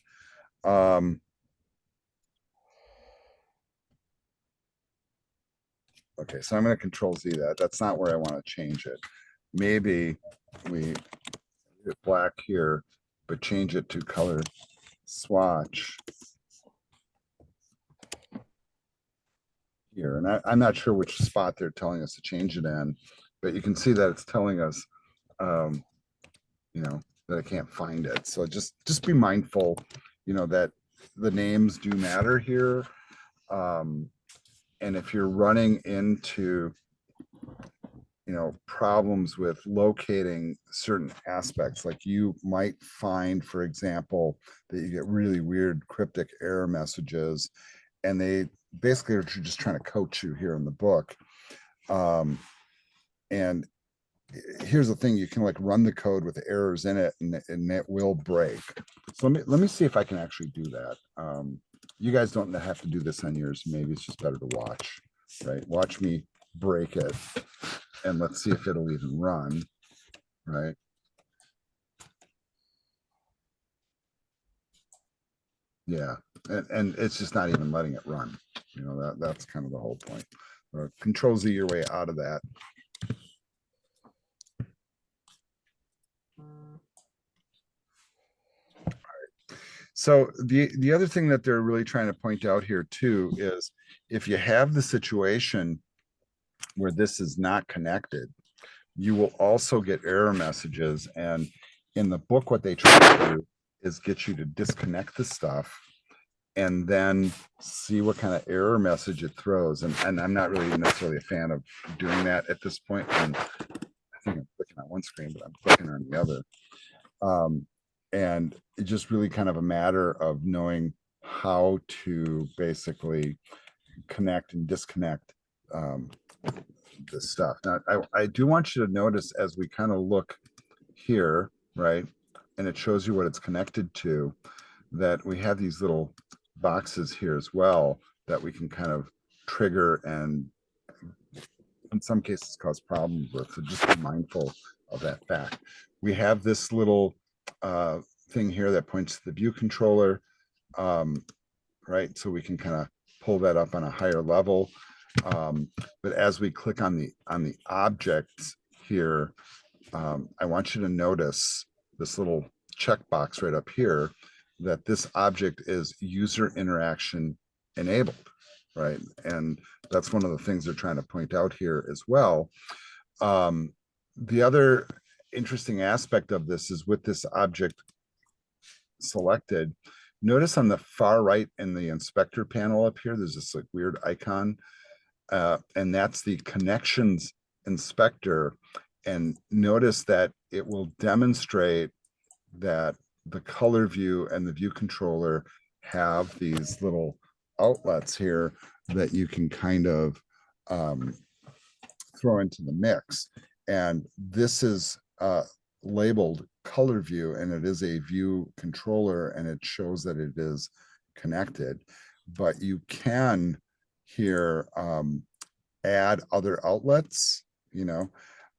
Okay, so I'm going to control Z that. That's not where I want to change it. Maybe we hit black here, but change it to color swatch here. And I'm not sure which spot they're telling us to change it in, but you can see that it's telling us, that I can't find it. So just be mindful, that the names do matter here. And if you're running into problems with locating certain aspects, like you might find, for example, that you get really weird cryptic error messages, and they basically are just trying to coach you here in the book. And here's the thing, you can like run the code with errors in it and it will break. So let me see if I can actually do that. You guys don't have to do this on yours. Maybe it's just better to watch, right? Watch me break it and let's see if it'll even run, right? Yeah, and it's just not even letting it run. That's kind of the whole point. Control Z your way out of that. So the other thing that they're really trying to point out here too is if you have the situation where this is not connected, you will also get error messages. And in the book, what they try to do is get you to disconnect the stuff and then see what kind of error message it throws. And I'm not really necessarily a fan of doing that at this point. And I think I'm clicking on one screen, but I'm clicking on the other. And it's just really kind of a matter of knowing how to basically connect and disconnect this stuff. Now, I do want you to notice as we kind of look here, right, and it shows you what it's connected to, that we have these little boxes here as well that we can kind of trigger and in some cases cause problems with. So just be mindful of that fact. We have this little thing here that points to the view controller, right? So we can kind of pull that up on a higher level. But as we click on the objects here, I want you to notice this little checkbox right up here, that this object is user interaction enabled, right? And that's one of the things they're trying to point out here as well. The other interesting aspect of this is with this object selected, notice on the far right in the inspector panel up here, there's this like weird icon, and that's the connections inspector. And notice that it will demonstrate that the color view and the view controller have these little outlets here that you can kind of throw into the mix. And this is labeled color view, and it is a view controller, and it shows that it is connected. But you can here add other outlets, you know,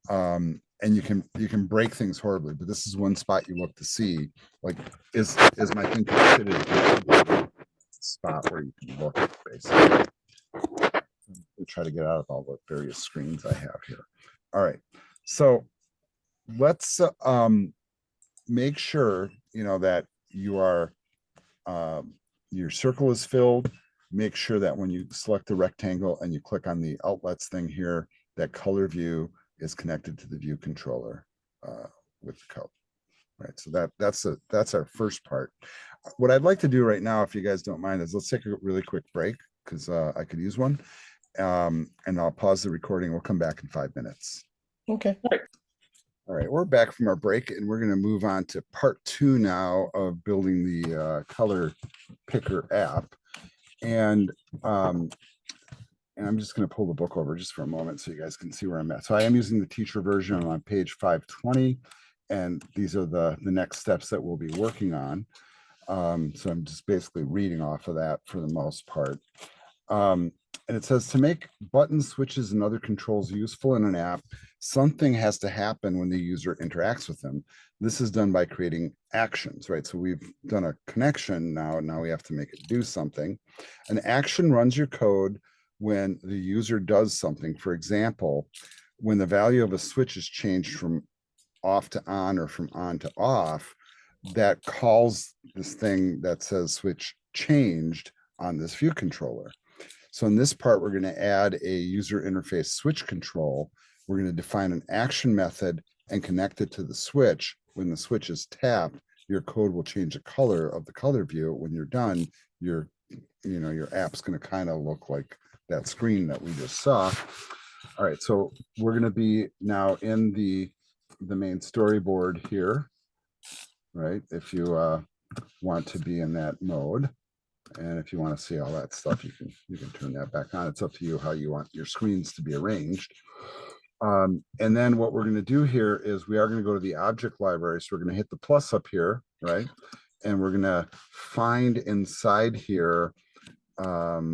and you can break things horribly. But this is one spot you look to see, like, is my thing connected? Is spot where you can look, basically. We'll try to get out of all the various screens I have here. All right, so let's make sure, you know, that you are your circle is filled. Make sure that when you select the rectangle and you click on the outlets thing here, that color view is connected to the view controller with the code. Right, so that's our first part. What I'd like to do right now, if you guys don't mind, is let's take a really quick break, because I could use one. And I'll pause the recording. We'll come back in 5 minutes. Okay. All right, we're back from our break, and we're going to move on to part 2 now of building the color picker app. And I'm just going to pull the book over just for a moment so you guys can see where I'm at. So I am using the teacher version. I'm on page 520, and these are the next steps that we'll be working on. So I'm just basically reading off of that for the most part. And it says, to make buttons, switches, and other controls useful in an app, something has to happen when the user interacts with them. This is done by creating actions, right? So we've done a connection now, and now we have to make it do something. An action runs your code when the user does something. For example, when the value of a switch is changed from off to on or from on to off, that calls this thing that says switch changed on this view controller. So in this part, we're going to add a user interface switch control. We're going to define an action method and connect it to the switch. When the switch is tapped, your code will change the color of the color view. When you're done, your app's going to kind of look like that screen that we just saw. All right, so we're going to be now in the main storyboard here, right? If you want to be in that mode. And if you want to see all that stuff, you can turn that back on. It's up to you how you want your screens to be arranged. And then what we're going to do here is we are going to go to the object library. So we're going to hit the plus up here, right? And we're going to find inside here, what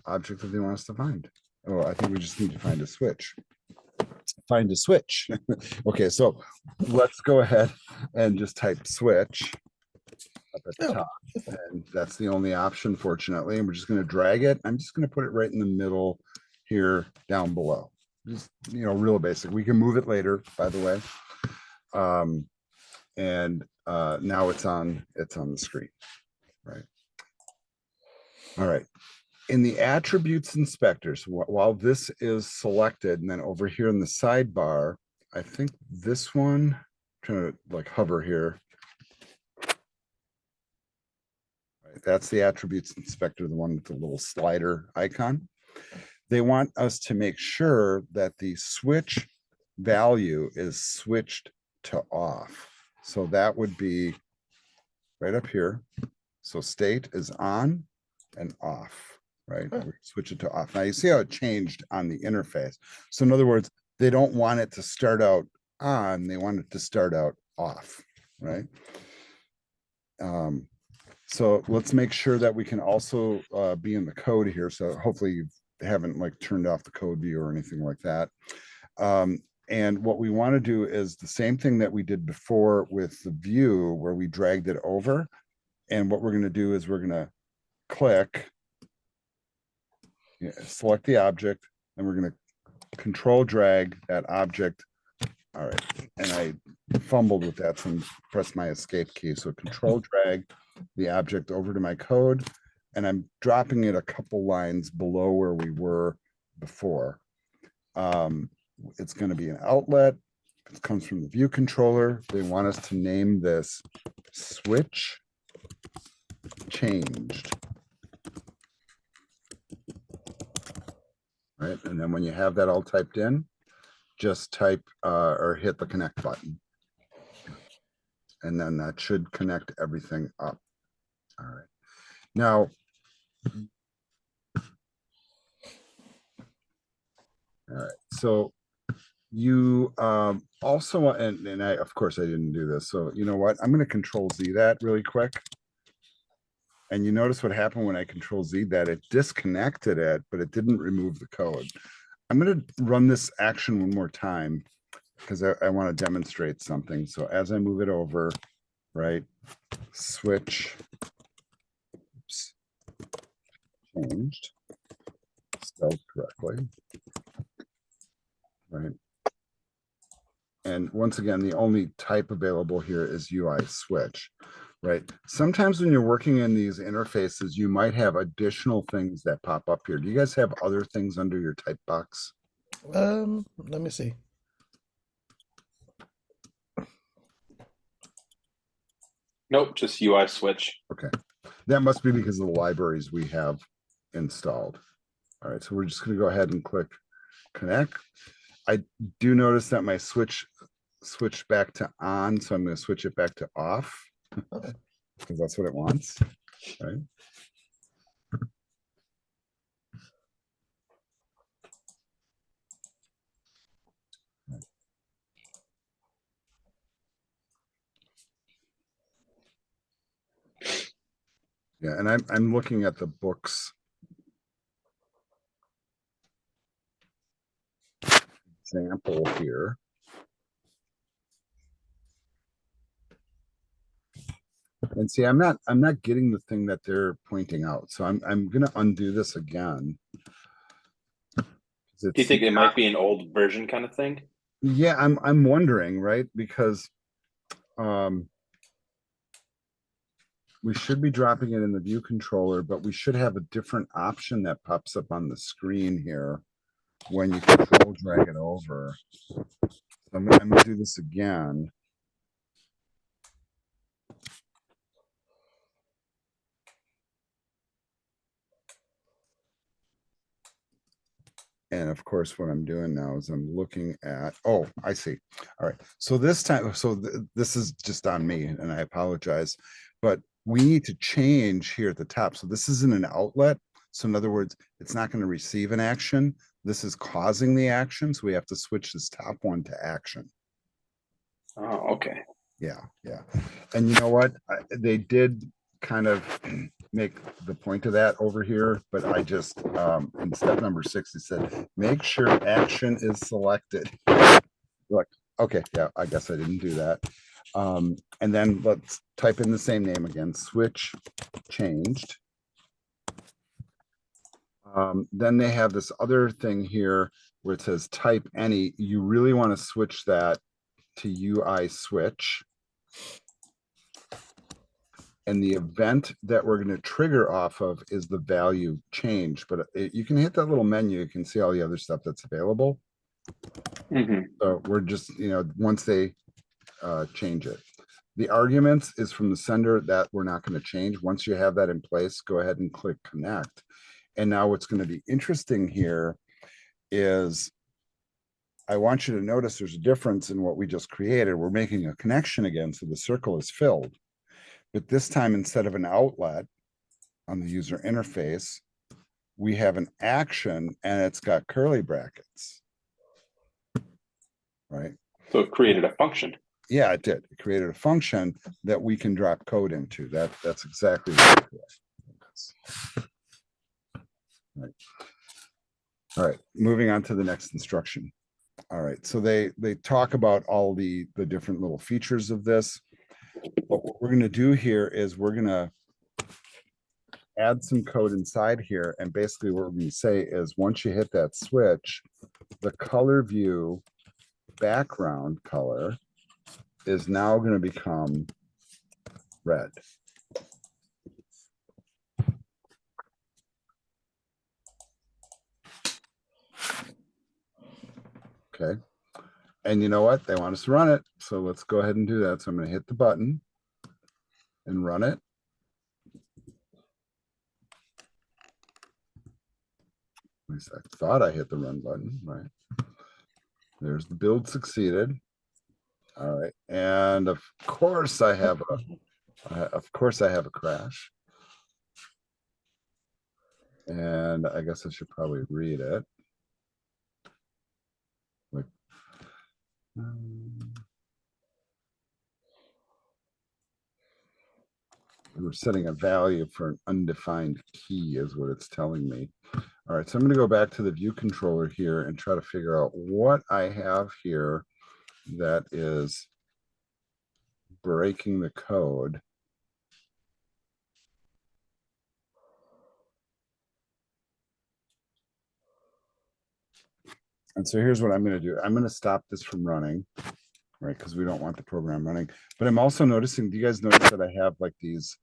object do they want us to find? Oh, I think we just need to find a switch. Find a switch. Okay, so let's go ahead and just type switch up at the top, and that's the only option, fortunately. And we're just going to drag it. I'm just going to put it right in the middle here down below. Just, real basic. We can move it later, by the way. And now it's on the screen, right? All right. In the attributes inspectors, while this is selected, and then over here in the sidebar, I think this one, I'm trying to like hover here. That's the attributes inspector, the one with the little slider icon. They want us to make sure that the switch value is switched to off. So that would be right up here. So state is on and off, right? We switch it to off. Now you see how it changed on the interface. So in other words, they don't want it to start out on, they want it to start out off, right? So let's make sure that we can also be in the code here. So hopefully you haven't like turned off the code view or anything like that. And what we want to do is the same thing that we did before with the view where we dragged it over. And what we're going to do is we're going to click Yeah, select the object, and we're gonna control drag that object. All right, and I fumbled with that, so I'm press my escape key. So control drag the object over to my code, and I'm dropping it a couple lines below where we were before. It's going to be an outlet. It comes from the view controller. They want us to name this switch changed. Right, and then when you have that all typed in, just type or hit the connect button. And then that should connect everything up. All right. Now, all right. So you also, and I, of course, I didn't do this. So you know what? I'm going to control Z that really quick. And you notice what happened when I control Z that it disconnected it, but it didn't remove the code. I'm going to run this action one more time because I want to demonstrate something. So as I move it over, right, switch, oops, changed, spelled correctly, right? And once again, the only type available here is UI switch, right? Sometimes when you're working in these interfaces, you might have additional things that pop up here. Do you guys have other things under your type box? Let me see. Nope, just UI switch. Okay, that must be because of the libraries we have installed. All right, so we're just going to go ahead and click connect. I do notice that my switch switched back to on, so I'm going to switch it back to off because that's what it wants, right? Yeah, and I'm looking at the books example here. And see, I'm not getting the thing that they're pointing out. So I'm gonna undo this again. Do you think it might be an old version kind of thing? Yeah, I'm wondering, right? Because we should be dropping it in the view controller, but we should have a different option that pops up on the screen here when you control drag it over. So I'm gonna do this again. And of course, what I'm doing now is I'm looking at, oh, I see. All right. So this time, so this is just on me and I apologize, but we need to change here at the top. So this isn't an outlet. So in other words, it's not going to receive an action. This is causing the action. So we have to switch this top one to action. Oh, okay. Yeah. Yeah. And you know what? They did kind of make the point of that over here, but I just in step number 6 it said make sure action is selected. Look, okay, yeah, I guess I didn't do that. And then let's type in the same name again, switch changed. Then they have this other thing here where it says type any. You really want to switch that to UI switch. And the event that we're going to trigger off of is the value change, but you can hit that little menu. You can see all the other stuff that's available. So we're just, once they change it. The arguments is from the sender that we're not going to change. Once you have that in place, go ahead and click connect. And now what's going to be interesting here is I want you to notice there's a difference in what we just created. We're making a connection again, so the circle is filled. But this time, instead of an outlet on the user interface, we have an action and it's got curly brackets, right? So it created a function. Yeah, it did. It created a function that we can drop code into. That's exactly what it is. Right. All right, moving on to the next instruction. All right, so they talk about all the different little features of this. But what we're going to do here is we're going to add some code inside here. And basically what we're going to say is once you hit that switch, the color view background color is now going to become red. Okay. And you know what? They want us to run it. So let's go ahead and do that. So I'm going to hit the button and run it. At least I thought I hit the run button, right? There's the build succeeded. All right. And of course I have a crash. And I guess I should probably read it. Like, we're setting a value for an undefined key is what it's telling me. All right, so I'm going to go back to the view controller here and try to figure out what I have here that is breaking the code. And so here's what I'm going to do. I'm going to stop this from running, right? Because we don't want the program running. But I'm also noticing, do you guys notice that I have like these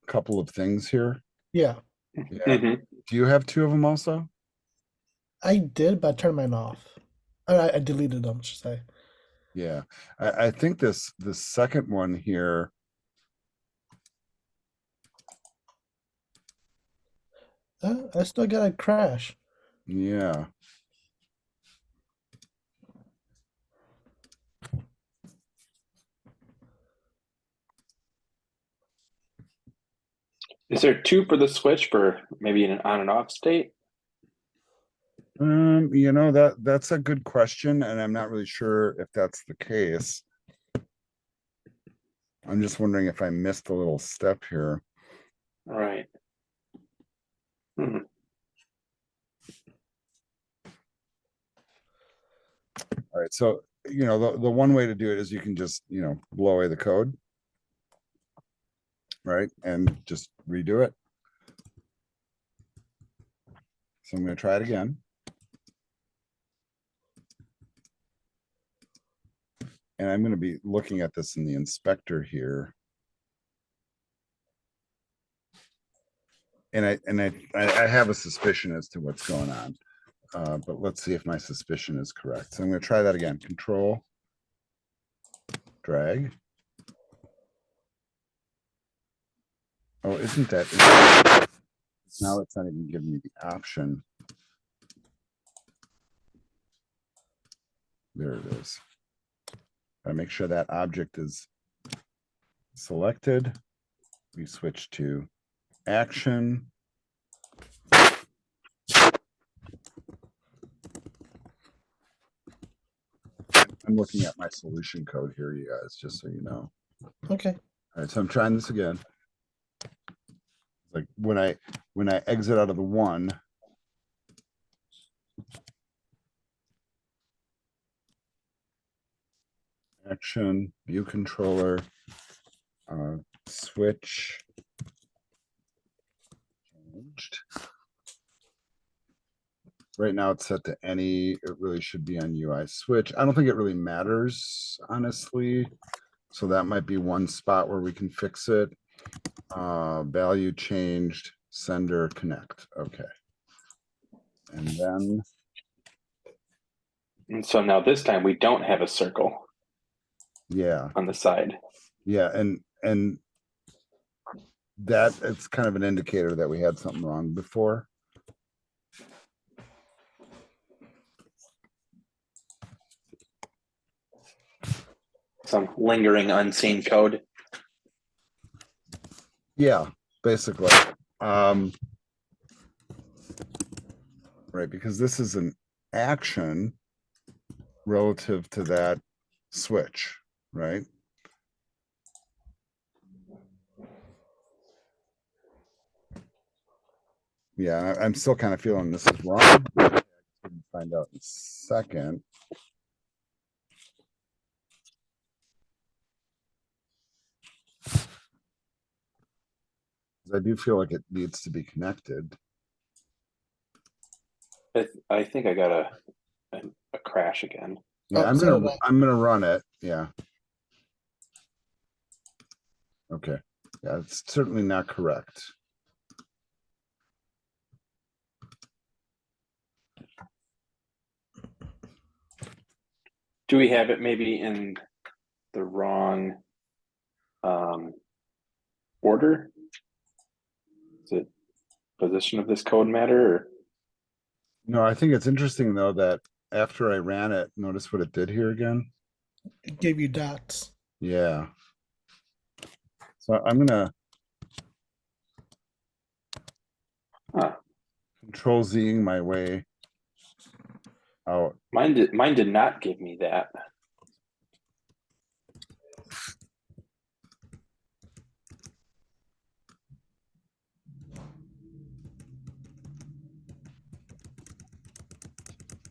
couple of things here? Yeah, Yeah. Do you have two of them also? I did, but I turned mine off. I deleted them, should say. Yeah. I think the second one here. I still got a crash. Yeah. Is there two for the switch for maybe in an on and off state? You know, that's a good question, and I'm not really sure if that's the case. I'm just wondering if I missed a little step here. Right. Hmm. All right, so you know, the one way to do it is you can just, you know, blow away the code, right? And just redo it. So I'm going to try it again. And I'm going to be looking at this in the inspector here. And I have a suspicion as to what's going on. But let's see if my suspicion is correct. So I'm going to try that again. Control, drag. Oh, isn't that now it's not even giving me the option. There it is. I make sure that object is selected. We switch to action. I'm looking at my solution code here, you guys, just so you know. Okay. All right, so I'm trying this again. Like when I exit out of the one, action, view controller, switch changed. Right now it's set to any, it really should be on UI switch. I don't think it really matters, honestly. So that might be one spot where we can fix it. Value changed, sender connect. Okay. And then. And so now this time we don't have a circle. Yeah. On the side. Yeah. And that it's kind of an indicator that we had something wrong before. Some lingering unseen code. Yeah, basically. Right, because this is an action relative to that switch, right? Yeah, I'm still kind of feeling this is wrong. Find out in a second. I do feel like it needs to be connected. I think I got a crash again. Yeah, Oh, so did I. I'm gonna run it. Yeah. Okay. Yeah, it's certainly not correct. Do we have it maybe in the wrong order? Is it position of this code matter? Or? No, I think it's interesting though that after I ran it, notice what it did here again. It gave you dots. Yeah. So I'm gonna Huh. control Zing my way out. Mine did not give me that.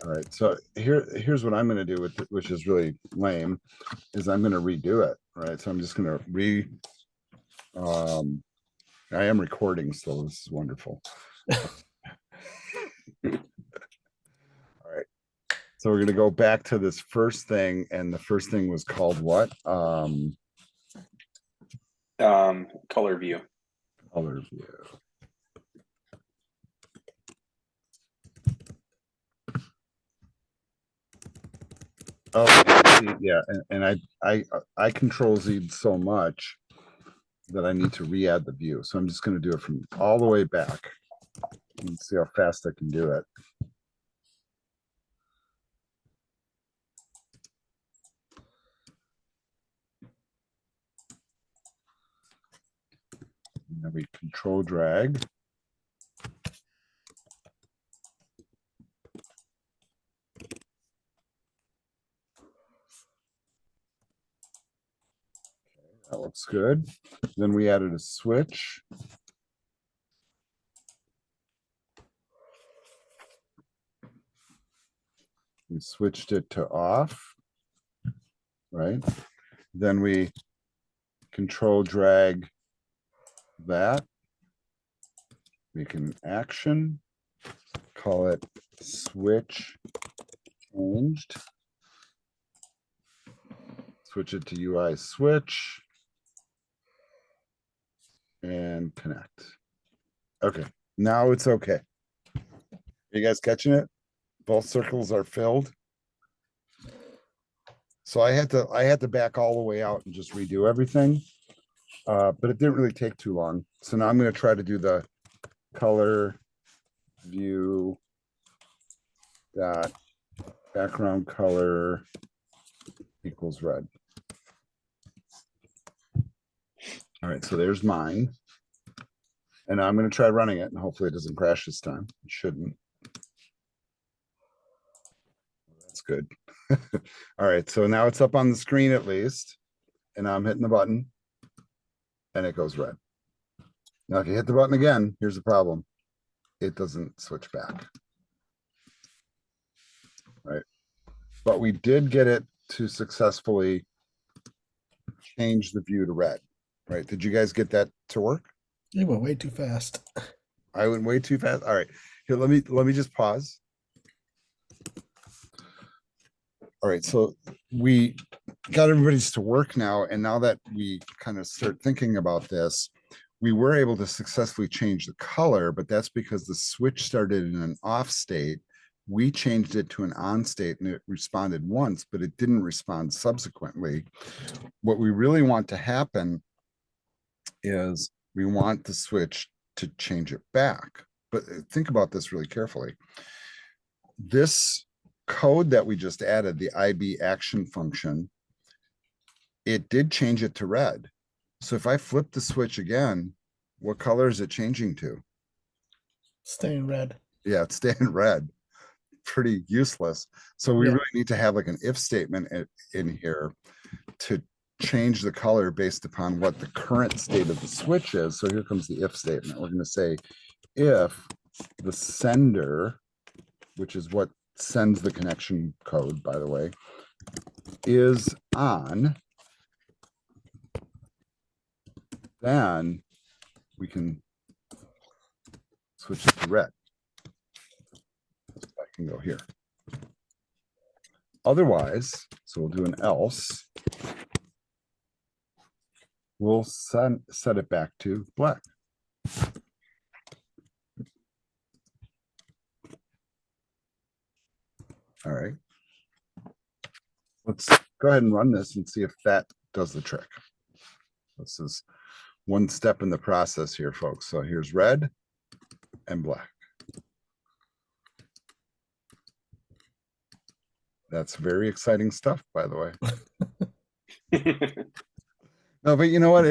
All right, so here's what I'm gonna do with it, which is really lame, is I'm gonna redo it, right? So I'm just gonna I am recording still. This is wonderful. All right. So we're gonna go back to this first thing, and the first thing was called what? Color view. Color view. Oh, yeah, and I control Z so much that I need to re-add the view. So I'm just gonna do it from all the way back and see how fast I can do it. And then we control drag. That looks good. Then we added a switch. We switched it to off, right? Then we control drag that. Make an action, call it switch changed. Switch it to UI switch and connect. Okay, now it's okay. You guys catching it? Both circles are filled. So I had to back all the way out and just redo everything. But it didn't really take too long. So now I'm going to try to do the color view dot background color equals red. All right, so there's mine. And I'm going to try running it and hopefully it doesn't crash this time. It shouldn't. That's good. All right, so now it's up on the screen at least. And I'm hitting the button and it goes red. Now, if you hit the button again, here's the problem. It doesn't switch back. Right. But we did get it to successfully change the view to red. Right. Did you guys get that to work? You went way too fast. I went way too fast. All right. Here, let me just pause. All right. So we got everybody's to work now. And now that we kind of start thinking about this, we were able to successfully change the color, but that's because the switch started in an off state. We changed it to an on state and it responded once, but it didn't respond subsequently. What we really want to happen is we want the switch to change it back. But think about this really carefully. This code that we just added, the IB action function, it did change it to red. So if I flip the switch again, what color is it changing to? Staying red. Yeah, it's staying red. Pretty useless. So we Yeah. really need to have like an if statement in here to change the color based upon what the current state of the switch is. So here comes the if statement. We're going to say if the sender, which is what sends the connection code, by the way, is on, then we can switch it to red. I can go here. Otherwise, so we'll do an else. We'll set it back to black. All right. Let's go ahead and run this and see if that does the trick. This is one step in the process here, folks. So here's red and black. That's very exciting stuff, by the way. No, but you know what?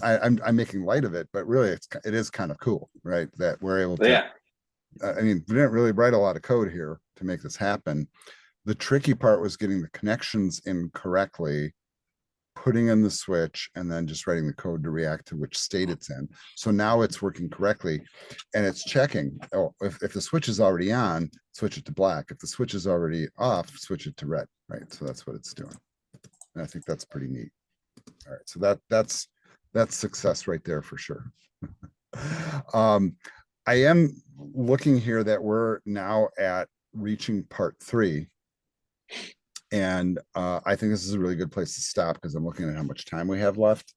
I'm making light of it, but really it is kind of cool, right? That we're able to, Yeah. I mean, we didn't really write a lot of code here to make this happen. The tricky part was getting the connections in correctly, putting in the switch, and then just writing the code to react to which state it's in. So now it's working correctly and it's checking. Oh, if the switch is already on, switch it to black. If the switch is already off, switch it to red, right? So that's what it's doing. And I think that's pretty neat. All right, so that's success right there for sure. I am looking here that we're now at reaching part 3. And I think this is a really good place to stop because I'm looking at how much time we have left.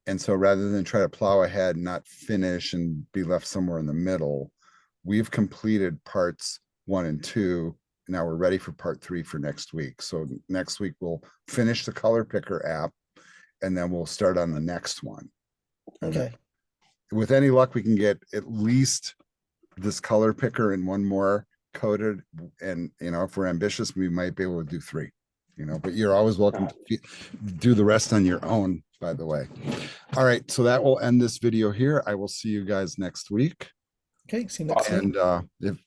And so rather than try to plow ahead, not finish and be left somewhere in the middle, we've completed parts 1 and 2. Now we're ready for part 3 for next week. So next week we'll finish the color picker app and then we'll start on the next one. Okay. With any luck, we can get at least this color picker and one more coded. And, you know, if we're ambitious, we might be able to do 3, you know, but you're always welcome to do the rest on your own, by the way. All right. So that will end this video here. I will see you guys next week. Okay. See you next week. And if,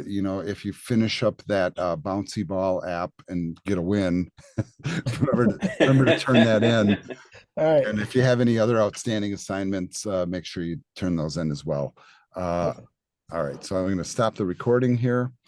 you know, if you finish up that bouncy ball app and get a win, remember to turn that in. All right. And if you have any other outstanding assignments, make sure you turn those in as well. Okay. All right, so I'm going to stop the recording here.